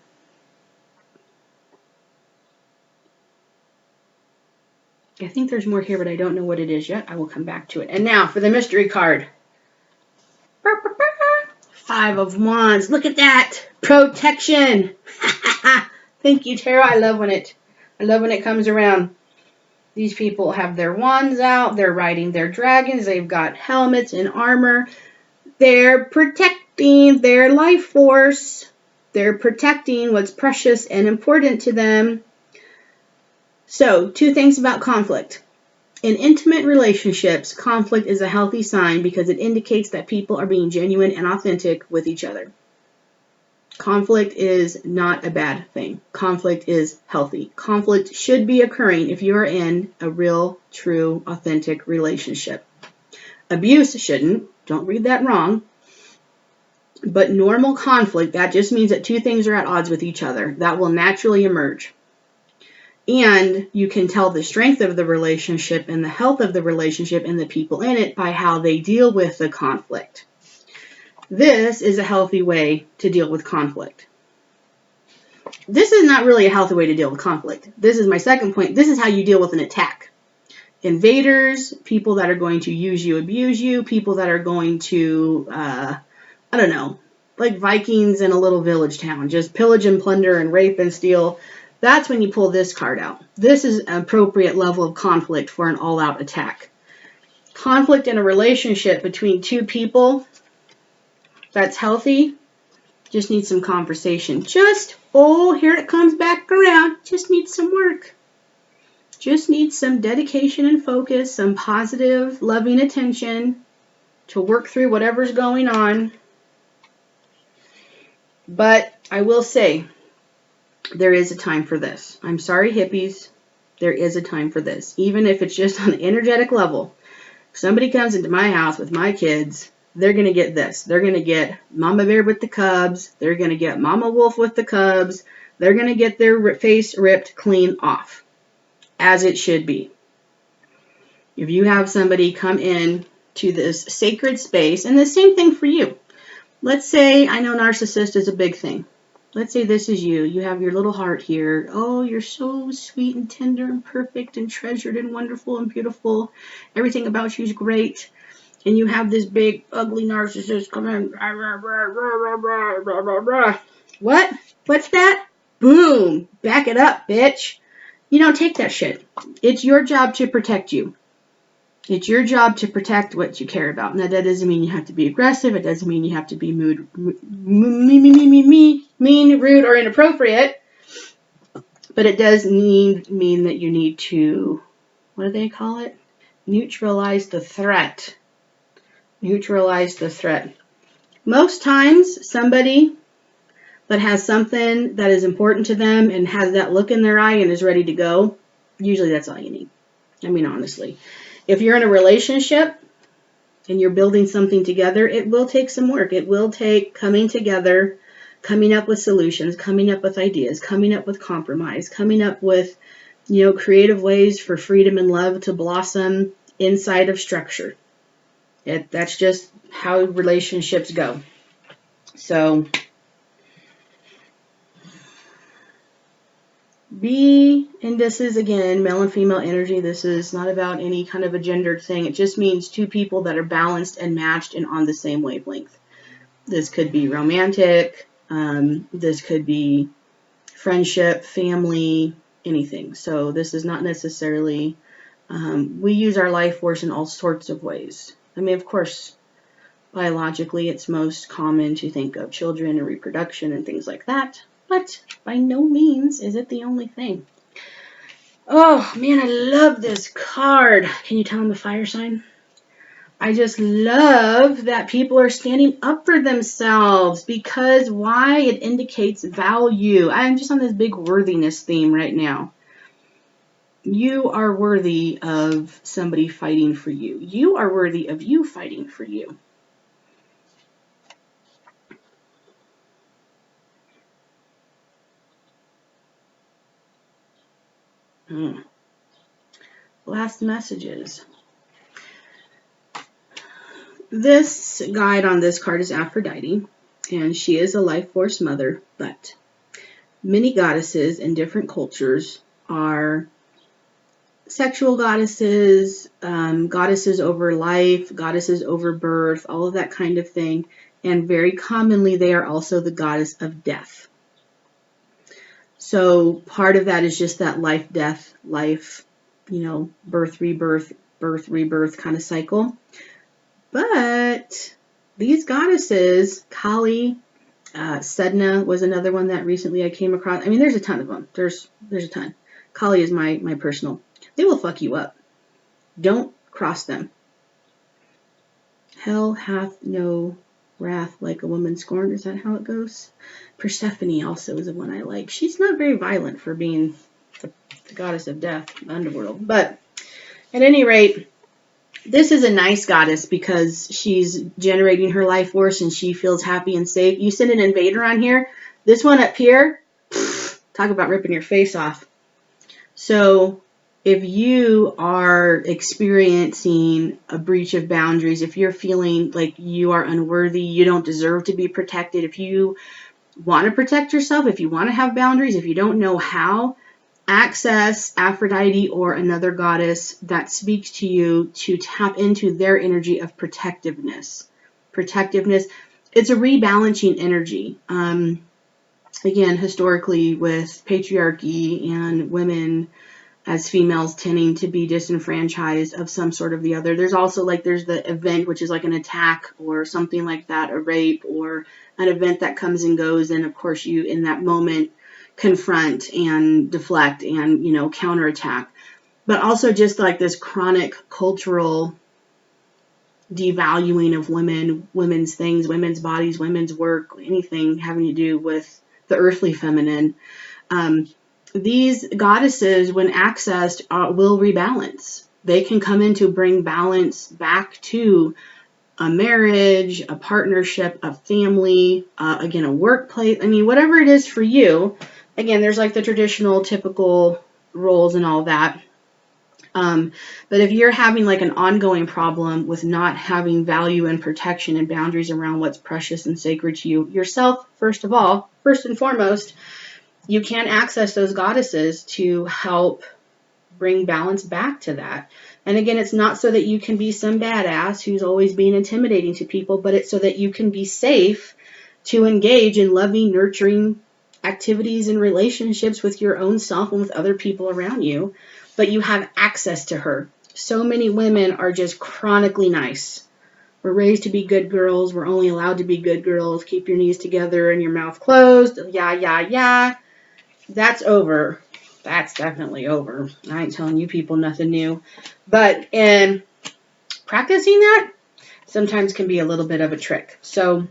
I think there's more here, but I don't know what it is yet. I will come back to it. And now for the mystery card. 5 of Wands. Look at that. Protection. Thank you, Tarot. I love when it comes around. These people have their wands out. They're riding their dragons. They've got helmets and armor. They're protecting their life force. They're protecting what's precious and important to them. So, 2 things about conflict. In intimate relationships, conflict is a healthy sign because it indicates that people are being genuine and authentic with each other. Conflict is not a bad thing. Conflict is healthy. Conflict should be occurring if you are in a real, true, authentic relationship. Abuse shouldn't. Don't read that wrong. But normal conflict, that just means that 2 things are at odds with each other. That will naturally emerge. And you can tell the strength of the relationship and the health of the relationship and the people in it by how they deal with the conflict. This is a healthy way to deal with conflict. This is not really a healthy way to deal with conflict. This is my second point. This is how you deal with an attack. Invaders, people that are going to use you, abuse you, people that are going to, like Vikings in a little village town, just pillage and plunder and rape and steal. That's when you pull this card out. This is an appropriate level of conflict for an all-out attack. Conflict in a relationship between 2 people that's healthy just needs some conversation. Here it comes back around. Just needs some work. Just needs some dedication and focus, some positive, loving attention to work through whatever's going on. But I will say, there is a time for this. I'm sorry, hippies. There is a time for this. Even if it's just on an energetic level. If somebody comes into my house with my kids, they're going to get this. They're going to get Mama Bear with the cubs. They're going to get Mama Wolf with the cubs. They're going to get their face ripped clean off. As it should be. If you have somebody come in to this sacred space, and the same thing for you. Let's say, I know narcissist is a big thing. Let's say this is you. You have your little heart here. Oh, you're so sweet and tender and perfect and treasured and wonderful and beautiful. Everything about you is great. And you have this big, ugly narcissist come in. What? What's that? Boom. Back it up, bitch. You don't take that shit. It's your job to protect you. It's your job to protect what you care about. Now, that doesn't mean you have to be aggressive. It doesn't mean you have to be mean, rude, or inappropriate. But it does mean that you need to, what do they call it? Neutralize the threat. Neutralize the threat. Most times, somebody that has something that is important to them and has that look in their eye and is ready to go, usually that's all you need. I mean, honestly. If you're in a relationship and you're building something together, it will take some work. It will take coming together, coming up with solutions, coming up with ideas, coming up with compromise, coming up with, creative ways for freedom and love to blossom inside of structure. That's just how relationships go. So, and this is, again, male and female energy. This is not about any kind of a gendered thing. It just means 2 people that are balanced and matched and on the same wavelength. This could be romantic. This could be friendship, family, anything. So this is not necessarily, we use our life force in all sorts of ways. I mean, of course, biologically, it's most common to think of children and reproduction and things like that. But by no means is it the only thing. Oh, man, I love this card. Can you tell I'm a fire sign? I just love that people are standing up for themselves because why? It indicates value. I'm just on this big worthiness theme right now. You are worthy of somebody fighting for you. You are worthy of you fighting for you. Last messages. This guide on this card is Aphrodite, and she is a life force mother, but many goddesses in different cultures are sexual goddesses, goddesses over life, goddesses over birth, all of that kind of thing. And very commonly, they are also the goddess of death. So part of that is just that life, death, life, birth, rebirth kind of cycle. But these goddesses, Kali, Sedna was another one that recently I came across. I mean, there's a ton of them. There's a ton. Kali is my personal. They will fuck you up. Don't cross them. Hell hath no wrath like a woman scorned. Is that how it goes? Persephone also is the one I like. She's not very violent for being the goddess of death, the underworld. But at any rate, this is a nice goddess because she's generating her life force and she feels happy and safe. You send an invader on here. This one up here, talk about ripping your face off. So if you are experiencing a breach of boundaries, if you're feeling like you are unworthy, you don't deserve to be protected, if you want to protect yourself, if you want to have boundaries, if you don't know how, access Aphrodite or another goddess that speaks to you to tap into their energy of protectiveness. Protectiveness, it's a rebalancing energy. Again, historically with patriarchy and women as females tending to be disenfranchised of some sort of the other. There's also there's the event, which is like an attack or something like that, a rape or an event that comes and goes. And of course you in that moment confront and deflect and, counterattack. But also just like this chronic cultural devaluing of women, women's things, women's bodies, women's work, anything having to do with the earthly feminine. These goddesses, when accessed, will rebalance. They can come in to bring balance back to a marriage, a partnership, a family, again, a workplace. I mean, whatever it is for you. Again, there's like the traditional, typical roles and all that. But if you're having like an ongoing problem with not having value and protection and boundaries around what's precious and sacred to you, yourself, first and foremost, you can access those goddesses to help bring balance back to that. And again, it's not so that you can be some badass who's always being intimidating to people, but it's so that you can be safe to engage in loving, nurturing activities and relationships with your own self and with other people around you, but you have access to her. So many women are just chronically nice. We're raised to be good girls. We're only allowed to be good girls. Keep your knees together and your mouth closed. Yeah. That's over. That's definitely over. I ain't telling you people nothing new. But in practicing that, sometimes can be a little bit of a trick. So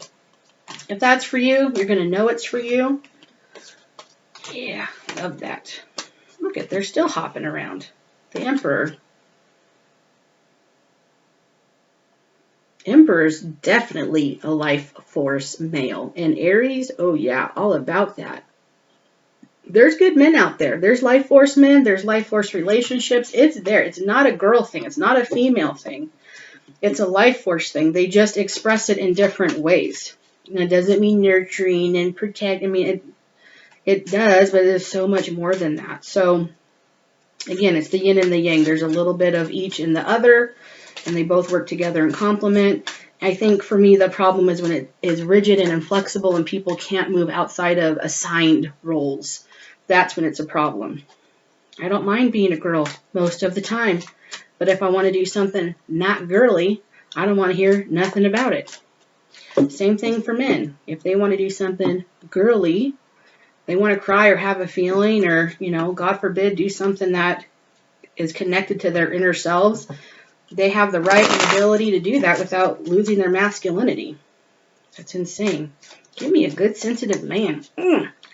if that's for you, you're going to know it's for you. Yeah, love that. Look at, they're still hopping around. The Emperor. Emperor's definitely a life force male. And Aries, oh yeah, all about that. There's good men out there. There's life force men. There's life force relationships. It's there. It's not a girl thing. It's not a female thing. It's a life force thing. They just express it in different ways. And it doesn't mean nurturing and protect. I mean, it does, but there's so much more than that. So, again, it's the yin and the yang. There's a little bit of each in the other, and they both work together and complement. I think for me, the problem is when it is rigid and inflexible and people can't move outside of assigned roles. That's when it's a problem. I don't mind being a girl most of the time, but if I want to do something not girly, I don't want to hear nothing about it. Same thing for men. If they want to do something girly, they want to cry or have a feeling or, you know, God forbid, do something that is connected to their inner selves, they have the right and ability to do that without losing their masculinity. That's insane. Give me a good sensitive man.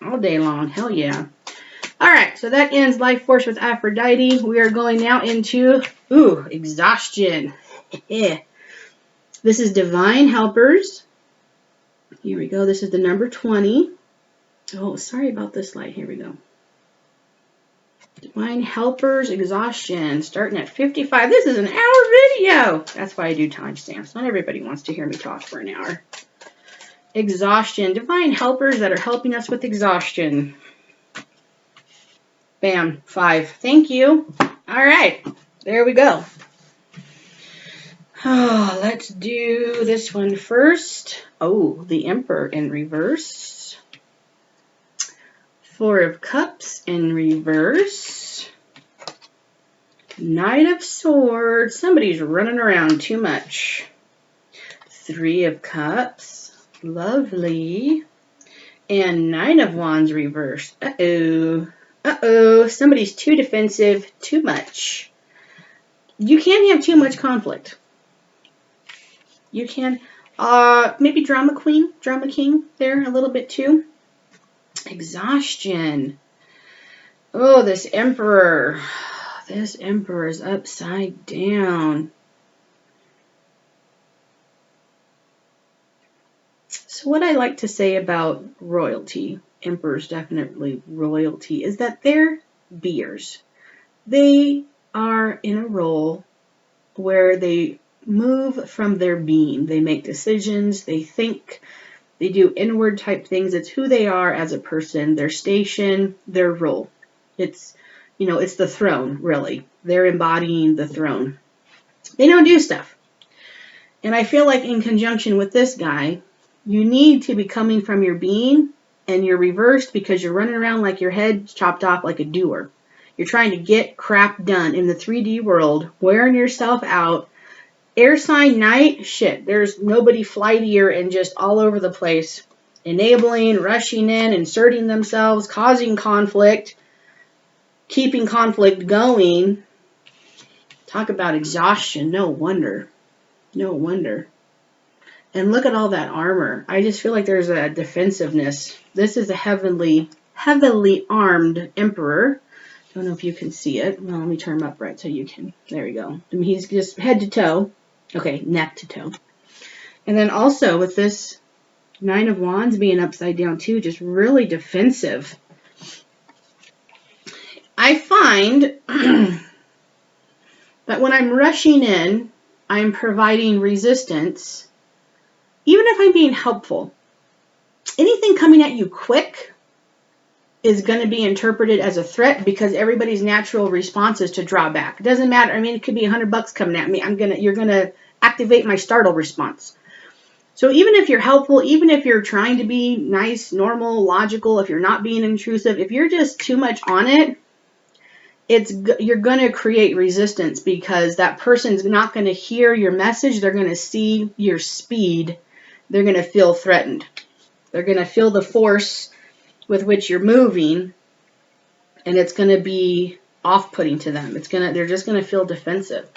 All day long. Hell yeah. All right, so that ends Life Force with Aphrodite. We are going now into, exhaustion. This is Divine Helpers. Here we go. This is the number 20. Oh, sorry about this light. Here we go. Divine Helpers, Exhaustion, starting at 55. This is an hour video. That's why I do timestamps. Not everybody wants to hear me talk for an hour. Exhaustion. Divine Helpers that are helping us with exhaustion. Bam. 5. Thank you. All right. There we go. Oh, let's do this one first. Oh, the Emperor in reverse. 4 of Cups in reverse. Knight of Swords. Somebody's running around too much. 3 of Cups. Lovely. And 9 of Wands reverse. Uh-oh. Uh-oh. Somebody's too defensive. Too much. You can't have too much conflict. You can. Maybe Drama Queen, Drama King there a little bit too. Exhaustion. Oh, this Emperor. This Emperor is upside down. So what I like to say about royalty, Emperor's definitely royalty, is that they're beers. They are in a role where they move from their being. They make decisions, they think, they do inward type things. It's who they are as a person, their station, their role. It's, you know, it's the throne, really. They're embodying the throne. They don't do stuff. And I feel like in conjunction with this guy, you need to be coming from your being, and you're reversed because you're running around like your head's chopped off like a doer. You're trying to get crap done in the 3D world, wearing yourself out. Air sign Knight, shit, there's nobody flightier and just all over the place. Enabling, rushing in, inserting themselves, causing conflict, keeping conflict going. Talk about exhaustion. No wonder. No wonder. And look at all that armor. I just feel like there's a defensiveness. This is a heavily armed Emperor. Don't know if you can see it. Well, let me turn him up right so you can. There we go. I mean, he's just head to toe. Okay, neck to toe. And then also with this 9 of Wands being upside down too, just really defensive. I find that when I'm rushing in, I'm providing resistance. Even if I'm being helpful, anything coming at you quick is going to be interpreted as a threat because everybody's natural response is to draw back. It doesn't matter. I mean, it could be $100 coming at me. You're going to activate my startle response. So even if you're helpful, even if you're trying to be nice, normal, logical, if you're not being intrusive, if you're just too much on it, you're going to create resistance because that person's not going to hear your message. They're going to see your speed. They're going to feel threatened. They're going to feel the force with which you're moving, and it's going to be off-putting to them. They're just going to feel defensive.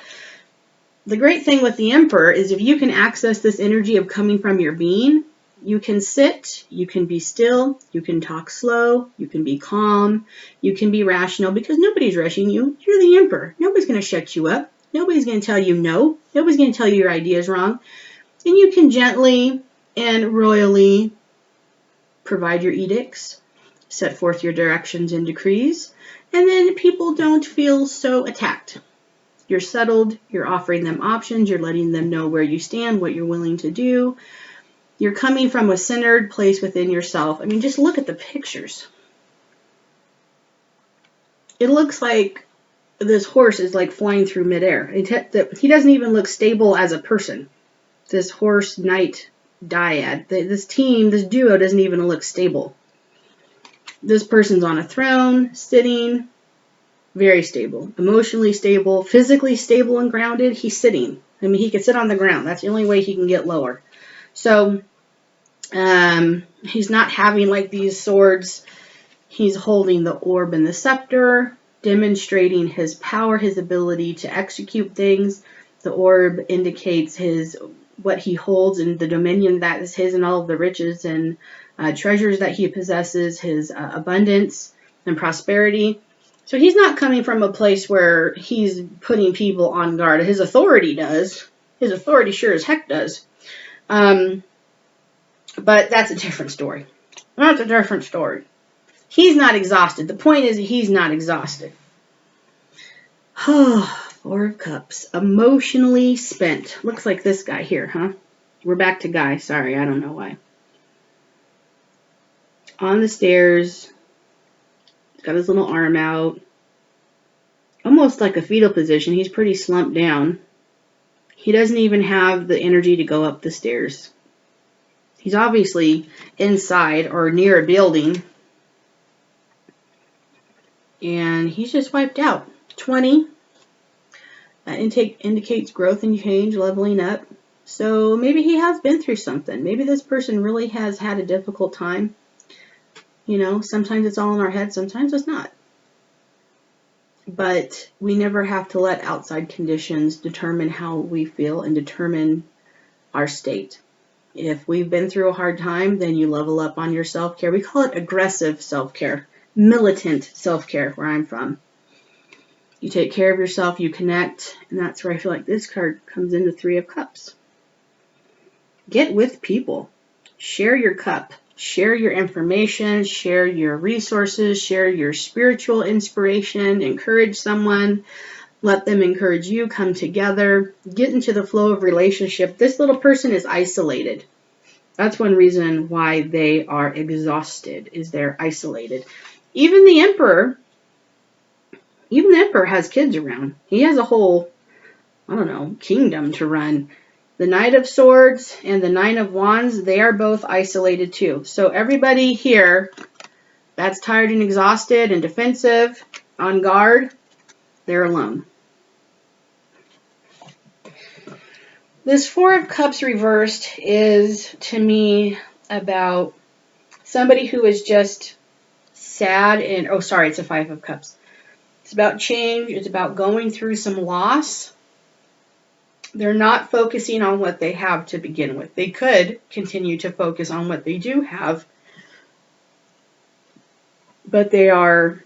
The great thing with the Emperor is if you can access this energy of coming from your being, you can sit, you can be still, you can talk slow, you can be calm, you can be rational because nobody's rushing you. You're the Emperor. Nobody's going to shut you up. Nobody's going to tell you no. Nobody's going to tell you your idea is wrong. And you can gently and royally provide your edicts, set forth your directions and decrees, and then people don't feel so attacked. You're settled, you're offering them options, you're letting them know where you stand, what you're willing to do. You're coming from a centered place within yourself. I mean, just look at the pictures. It looks like this horse is like flying through midair. He doesn't even look stable as a person. This horse knight dyad, this team, this duo doesn't even look stable. This person's on a throne, sitting, very stable, emotionally stable, physically stable and grounded. He's sitting. I mean, he can sit on the ground. That's the only way he can get lower. So he's not having like these swords He's holding the orb and the scepter, demonstrating his power, his ability to execute things. The orb indicates what he holds and the dominion that is his and all of the riches and treasures that he possesses, his abundance and prosperity. So he's not coming from a place where he's putting people on guard. His authority does. His authority sure as heck does. But that's a different story. That's a different story. He's not exhausted. The point is he's not exhausted. Four of Cups. Emotionally spent. Looks like this guy here, huh? We're back to guy. Sorry, I don't know why. On the stairs. Got his little arm out. Almost like a fetal position. He's pretty slumped down. He doesn't even have the energy to go up the stairs. He's obviously inside or near a building. And he's just wiped out. 20. Indicates growth and change, leveling up. So maybe he has been through something. Maybe this person really has had a difficult time. You know, sometimes it's all in our head, sometimes it's not. But we never have to let outside conditions determine how we feel and determine our state. If we've been through a hard time, then you level up on your self-care. We call it aggressive self-care, militant self-care where I'm from. You take care of yourself, you connect, and that's where I feel like this card comes into Three of Cups. Get with people. Share your cup. Share your information. Share your resources. Share your spiritual inspiration. Encourage someone. Let them encourage you. Come together. Get into the flow of relationship. This little person is isolated. That's one reason why they are exhausted, is they're isolated. Even the Emperor has kids around. He has a whole, kingdom to run. The Knight of Swords and the Nine of Wands, they are both isolated too. So everybody here that's tired and exhausted and defensive, on guard, they're alone. This Four of Cups reversed is, to me, about somebody who is just sad and, it's a Five of Cups. It's about change. It's about going through some loss. They're not focusing on what they have to begin with. They could continue to focus on what they do have, but they are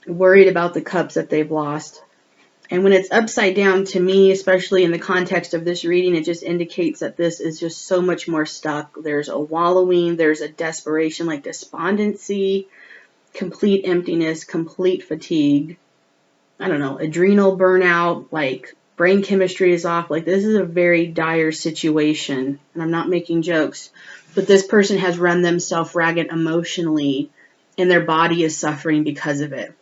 worried about the cups that they've lost. And when it's upside down, to me, especially in the context of this reading, it just indicates that this is just so much more stuck. There's a wallowing, there's a desperation, like despondency, complete emptiness, complete fatigue, adrenal burnout, like brain chemistry is off. Like, this is a very dire situation, and I'm not making jokes, but this person has run themselves ragged emotionally, and their body is suffering because of it.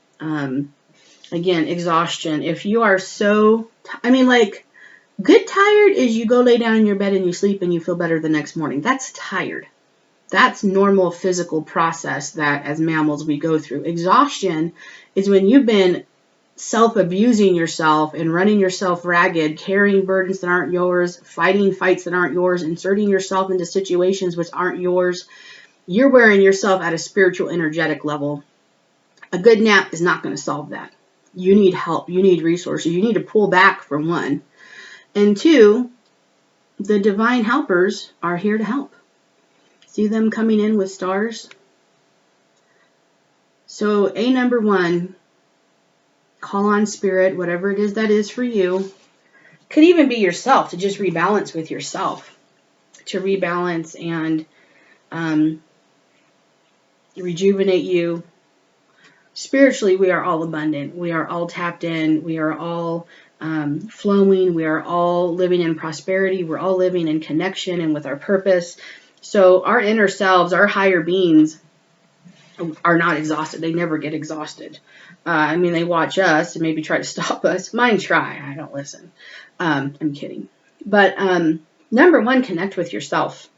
Again, exhaustion. If you are so, good tired is you go lay down in your bed and you sleep and you feel better the next morning. That's tired. That's normal physical process that as mammals we go through. Exhaustion is when you've been self-abusing yourself and running yourself ragged, carrying burdens that aren't yours, fighting fights that aren't yours, inserting yourself into situations which aren't yours. You're wearing yourself at a spiritual, energetic level. A good nap is not going to solve that. You need help. You need resources. You need to pull back, for one. And two, the divine helpers are here to help. See them coming in with stars? So, number one, call on spirit, whatever it is that is for you. Could even be yourself, to just rebalance with yourself. To rebalance and rejuvenate you. Spiritually, we are all abundant. We are all tapped in. We are all flowing. We are all living in prosperity. We're all living in connection and with our purpose. So our inner selves, our higher beings, are not exhausted. They never get exhausted. They watch us and maybe try to stop us. Mine try. I don't listen. I'm kidding. But number one, connect with yourself.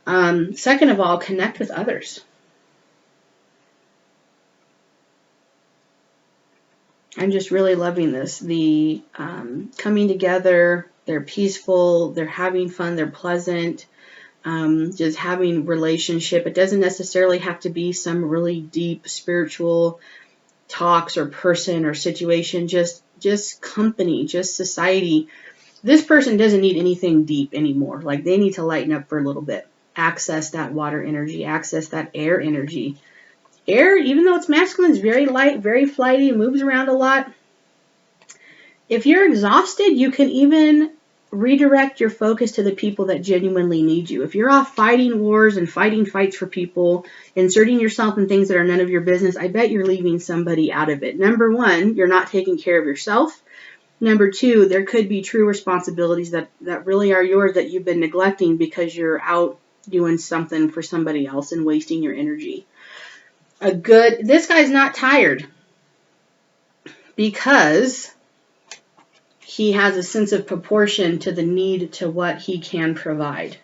Second of all, connect with others. I'm just really loving this. The coming together, they're peaceful, they're having fun, they're pleasant. just having relationship. It doesn't necessarily have to be some really deep spiritual talks or person or situation, just company, just society. This person doesn't need anything deep anymore. Like, they need to lighten up for a little bit. Access that water energy, access that air energy. Air, even though it's masculine, is very light, very flighty, moves around a lot. If you're exhausted, you can even redirect your focus to the people that genuinely need you. If you're off fighting wars and fighting fights for people, inserting yourself in things that are none of your business, I bet you're leaving somebody out of it. Number one, you're not taking care of yourself. Number two, there could be true responsibilities that really are yours that you've been neglecting because you're out doing something for somebody else and wasting your energy. This guy's not tired because he has a sense of proportion to the need to what he can provide.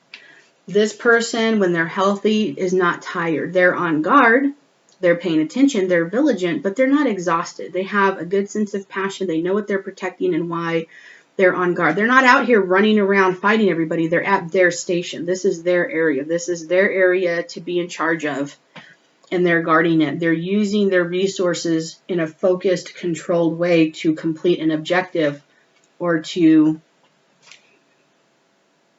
This person, when they're healthy, is not tired. They're on guard. They're paying attention. They're vigilant, but they're not exhausted. They have a good sense of passion. They know what they're protecting and why. They're on guard. They're not out here running around fighting everybody. They're at their station. This is their area. This is their area to be in charge of, and they're guarding it. They're using their resources in a focused, controlled way to complete an objective or to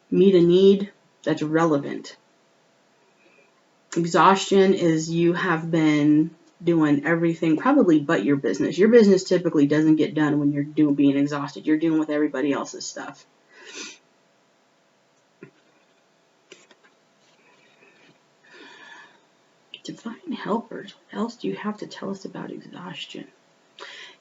meet a need that's relevant. Exhaustion is you have been doing everything probably but your business. Your business typically doesn't get done when you're being exhausted. You're dealing with everybody else's stuff. Divine helpers. What else do you have to tell us about exhaustion?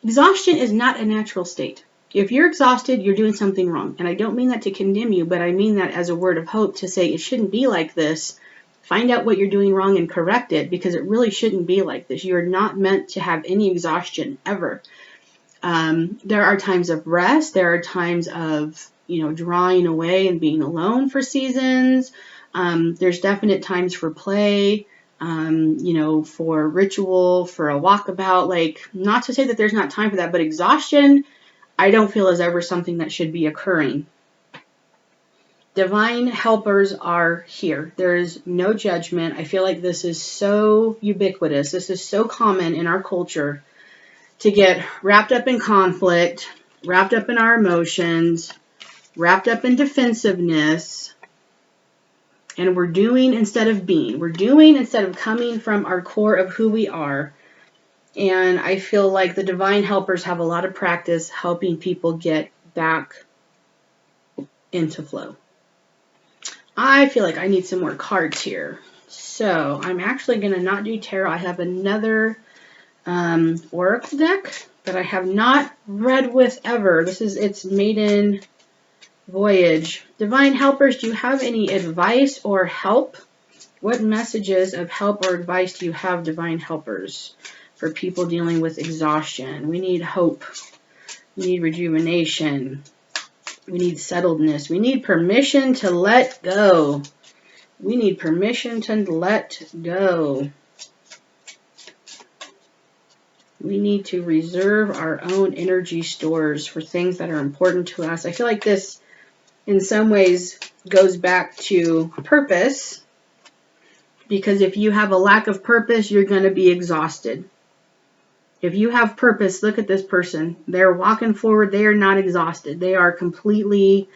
Exhaustion is not a natural state. If you're exhausted, you're doing something wrong. And I don't mean that to condemn you, but I mean that as a word of hope to say it shouldn't be like this. Find out what you're doing wrong and correct it, because it really shouldn't be like this. You're not meant to have any exhaustion ever. There are times of rest. There are times of, drawing away and being alone for seasons. There's definite times for play, for ritual, for a walkabout. Like, not to say that there's not time for that, but exhaustion, I don't feel is ever something that should be occurring. Divine helpers are here. There is no judgment. I feel like this is so ubiquitous. This is so common in our culture to get wrapped up in conflict, wrapped up in our emotions, wrapped up in defensiveness, and we're doing instead of being. We're doing instead of coming from our core of who we are. And I feel like the divine helpers have a lot of practice helping people get back into flow. I feel like I need some more cards here. So I'm actually going to not do tarot. I have another oracle deck that I have not read with ever. It's maiden voyage. Divine helpers, do you have any advice or help? What messages of help or advice do you have, divine helpers, for people dealing with exhaustion? We need hope. We need rejuvenation. We need settledness. We need permission to let go. We need permission to let go. We need to reserve our own energy stores for things that are important to us. I feel like this, in some ways, goes back to purpose. Because if you have a lack of purpose, you're going to be exhausted. If you have purpose, look at this person. They're walking forward. They are not exhausted. They are completely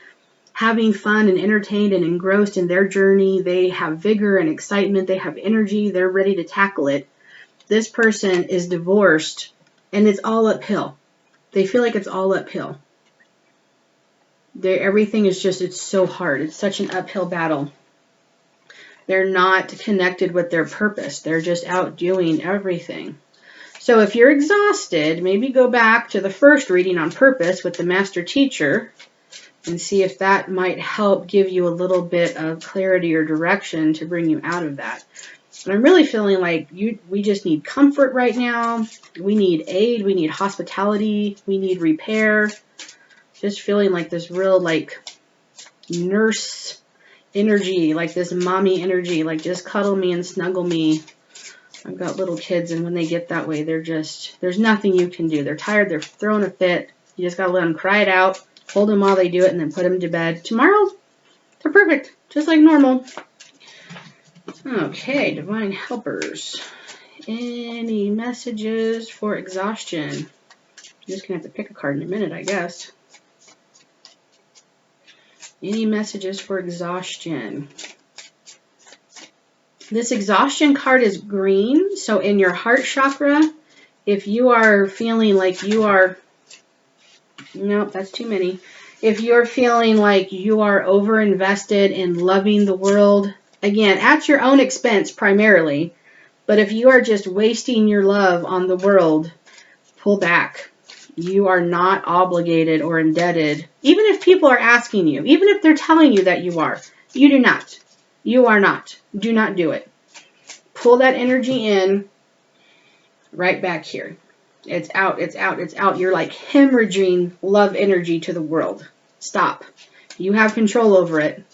having fun and entertained and engrossed in their journey. They have vigor and excitement. They have energy. They're ready to tackle it. This person is divorced, and it's all uphill. They feel like it's all uphill. Everything is it's so hard. It's such an uphill battle. They're not connected with their purpose. They're just out doing everything. So if you're exhausted, maybe go back to the first reading on purpose with the master teacher and see if that might help give you a little bit of clarity or direction to bring you out of that. And I'm really feeling like we just need comfort right now. We need aid. We need hospitality. We need repair. Just feeling like this real nurse energy, like this mommy energy, like just cuddle me and snuggle me. I've got little kids, and when they get that way, there's nothing you can do. They're tired, they're throwing a fit. You just got to let them cry it out, hold them while they do it, and then put them to bed. Tomorrow, they're perfect, just like normal. Okay, divine helpers. Any messages for exhaustion? I'm just going to have to pick a card in a minute, I guess. Any messages for exhaustion? This exhaustion card is green, so in your heart chakra, if you are feeling like you are, nope, that's too many. If you're feeling like you are over-invested in loving the world, again, at your own expense primarily, but if you are just wasting your love on the world, pull back. You are not obligated or indebted. Even if people are asking you, even if they're telling you that you are, you do not. You are not. Do not do it. Pull that energy in right back here. It's out, it's out, it's out. You're like hemorrhaging love energy to the world. Stop. You have control over it.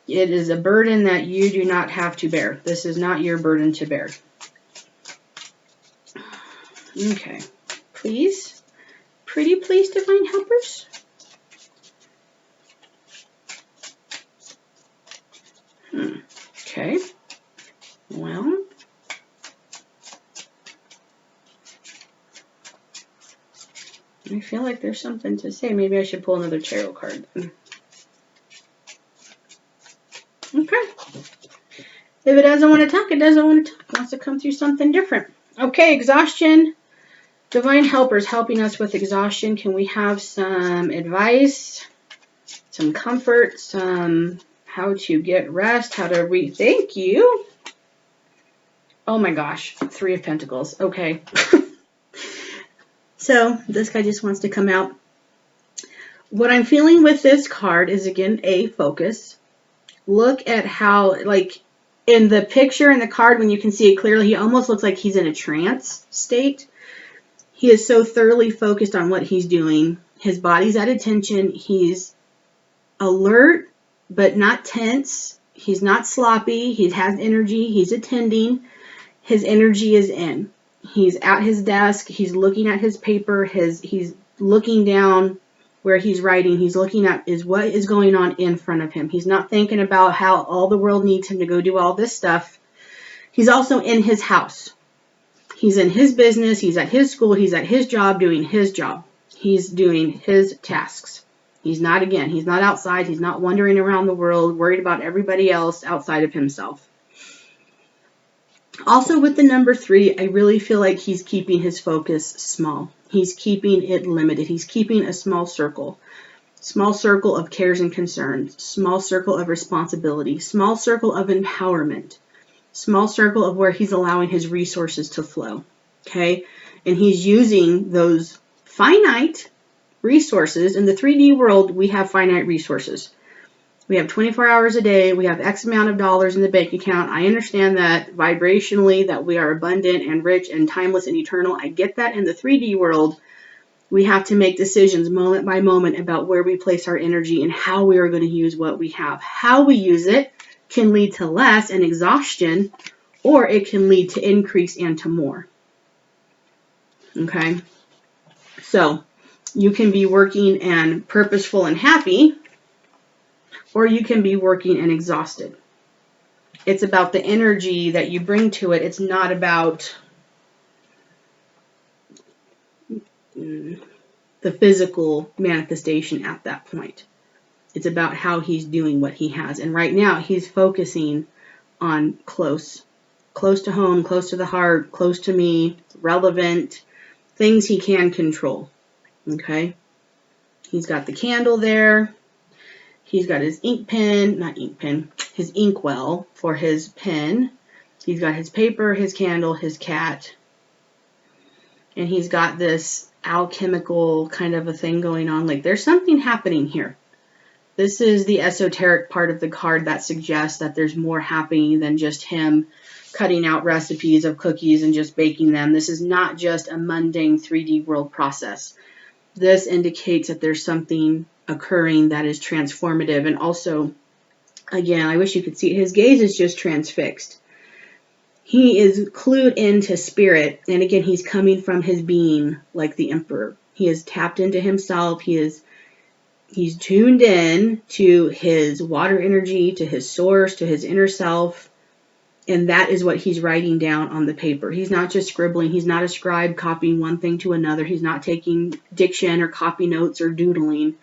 It is a burden that you do not have to bear. This is not your burden to bear. Okay. Please. Pretty please, divine helpers. Okay. Well. I feel like there's something to say. Maybe I should pull another tarot card then. Okay. If it doesn't want to talk, it doesn't want to talk. It wants to come through something different. Okay, exhaustion. Divine helpers helping us with exhaustion. Can we have some advice, some comfort, some how to get rest, how to thank you. Oh my gosh, 3 of Pentacles. Okay. So this guy just wants to come out. What I'm feeling with this card is, again, focus. Look at how, like, in the picture in the card, when you can see it clearly, he almost looks like he's in a trance state. He is so thoroughly focused on what he's doing. His body's at attention. He's alert, but not tense. He's not sloppy. He has energy. He's attending. His energy is in. He's at his desk. He's looking at his paper. He's looking down where he's writing. He's looking at what is going on in front of him. He's not thinking about how all the world needs him to go do all this stuff. He's also in his house. He's in his business. He's at his school. He's at his job doing his job. He's doing his tasks. He's not outside. He's not wandering around the world worried about everybody else outside of himself. Also with the number 3, I really feel like he's keeping his focus small. He's keeping it limited. He's keeping a small circle of cares and concerns, small circle of responsibility, small circle of empowerment, small circle of where he's allowing his resources to flow. Okay? And he's using those finite resources. In the 3D world, we have finite resources. We have 24 hours a day. We have X amount of dollars in the bank account. I understand that vibrationally that we are abundant and rich and timeless and eternal. I get that. In the 3D world, we have to make decisions moment by moment about where we place our energy and how we are going to use what we have. How we use it can lead to less and exhaustion, or it can lead to increase and to more. Okay? So you can be working and purposeful and happy, or you can be working and exhausted. It's about the energy that you bring to it. It's not about the physical manifestation at that point. It's about how he's doing what he has. And right now, he's focusing on close to home, close to the heart, close to me, relevant, things he can control. Okay? He's got the candle there. He's got his his inkwell for his pen. He's got his paper, his candle, his cat. And he's got this alchemical kind of a thing going on. Like there's something happening here. This is the esoteric part of the card that suggests that there's more happening than just him cutting out recipes of cookies and just baking them. This is not just a mundane 3D world process. This indicates that there's something occurring that is transformative. And also, again, I wish you could see it. His gaze is just transfixed. He is clued into spirit. And again, he's coming from his being like the emperor. He is tapped into himself. He's tuned in to his water energy, to his source, to his inner self. And that is what he's writing down on the paper. He's not just scribbling. He's not a scribe copying one thing to another. He's not taking diction or copy notes or doodling.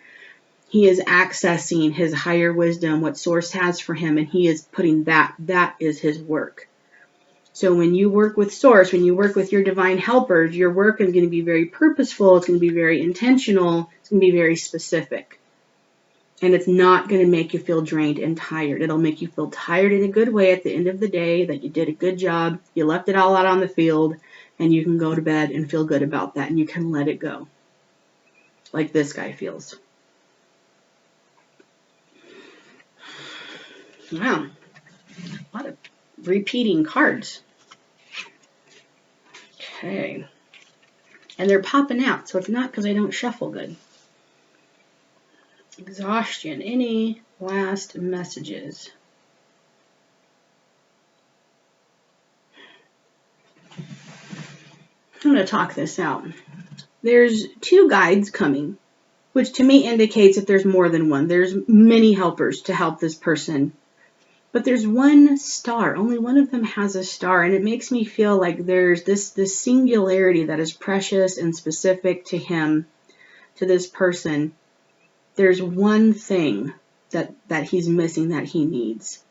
He is accessing his higher wisdom, what Source has for him, and he is putting that. That is his work. So when you work with Source, when you work with your divine helpers, your work is going to be very purposeful. It's going to be very intentional. It's going to be very specific. And it's not going to make you feel drained and tired. It'll make you feel tired in a good way at the end of the day, that you did a good job, you left it all out on the field, and you can go to bed and feel good about that, and you can let it go. Like this guy feels. Wow. A lot of repeating cards. Okay. And they're popping out, so it's not because I don't shuffle good. Exhaustion. Any last messages? I'm going to talk this out. There's 2 guides coming, which to me indicates that there's more than one. There's many helpers to help this person. But there's one star. Only one of them has a star. And it makes me feel like there's this singularity that is precious and specific to him, to this person. There's one thing that he's missing, that he needs.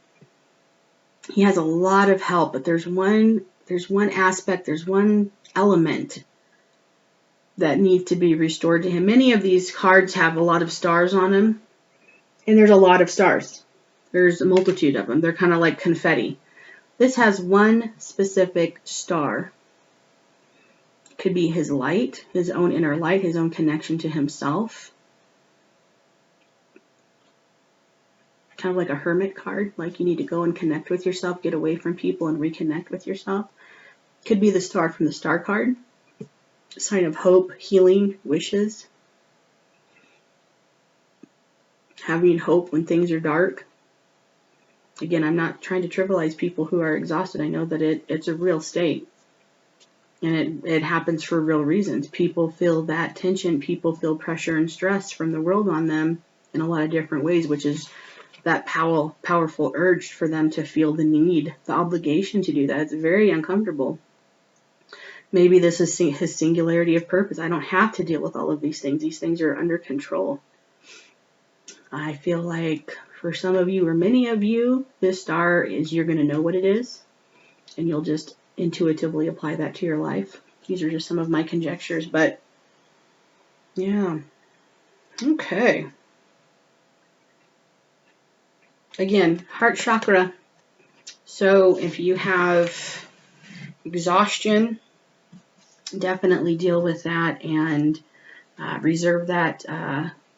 He has a lot of help, but there's one aspect, there's one element that needs to be restored to him. Many of these cards have a lot of stars on them, and there's a lot of stars. There's a multitude of them. They're kind of like confetti. This has one specific star. It could be his light, his own inner light, his own connection to himself. Kind of like a hermit card, like you need to go and connect with yourself, get away from people and reconnect with yourself. Could be the star from the star card. A sign of hope, healing, wishes. Having hope when things are dark. Again, I'm not trying to trivialize people who are exhausted. I know that it's a real state. And it happens for real reasons. People feel that tension. People feel pressure and stress from the world on them in a lot of different ways, which is that powerful urge for them to feel the need, the obligation to do that. It's very uncomfortable. Maybe this is his singularity of purpose. I don't have to deal with all of these things. These things are under control. I feel like for some of you, or many of you, this star is, you're going to know what it is, and you'll just intuitively apply that to your life. These are just some of my conjectures, but yeah. Okay. Again, heart chakra. So if you have exhaustion, definitely deal with that and reserve that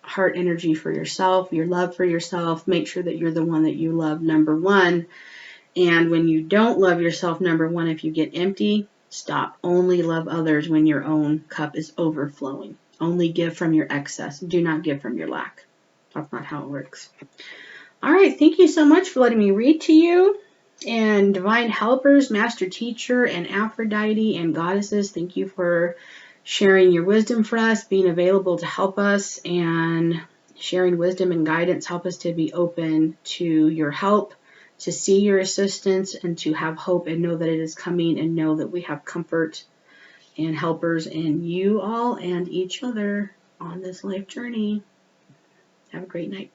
heart energy for yourself, your love for yourself. Make sure that you're the one that you love, number one. And when you don't love yourself, number one, if you get empty, stop. Only love others when your own cup is overflowing. Only give from your excess. Do not give from your lack. That's not how it works. All right, thank you so much for letting me read to you. And divine helpers, master teacher, and Aphrodite and goddesses, thank you for sharing your wisdom for us, being available to help us, and sharing wisdom and guidance. Help us to be open to your help, to see your assistance, and to have hope and know that it is coming, and know that we have comfort and helpers in you all and each other on this life journey. Have a great night.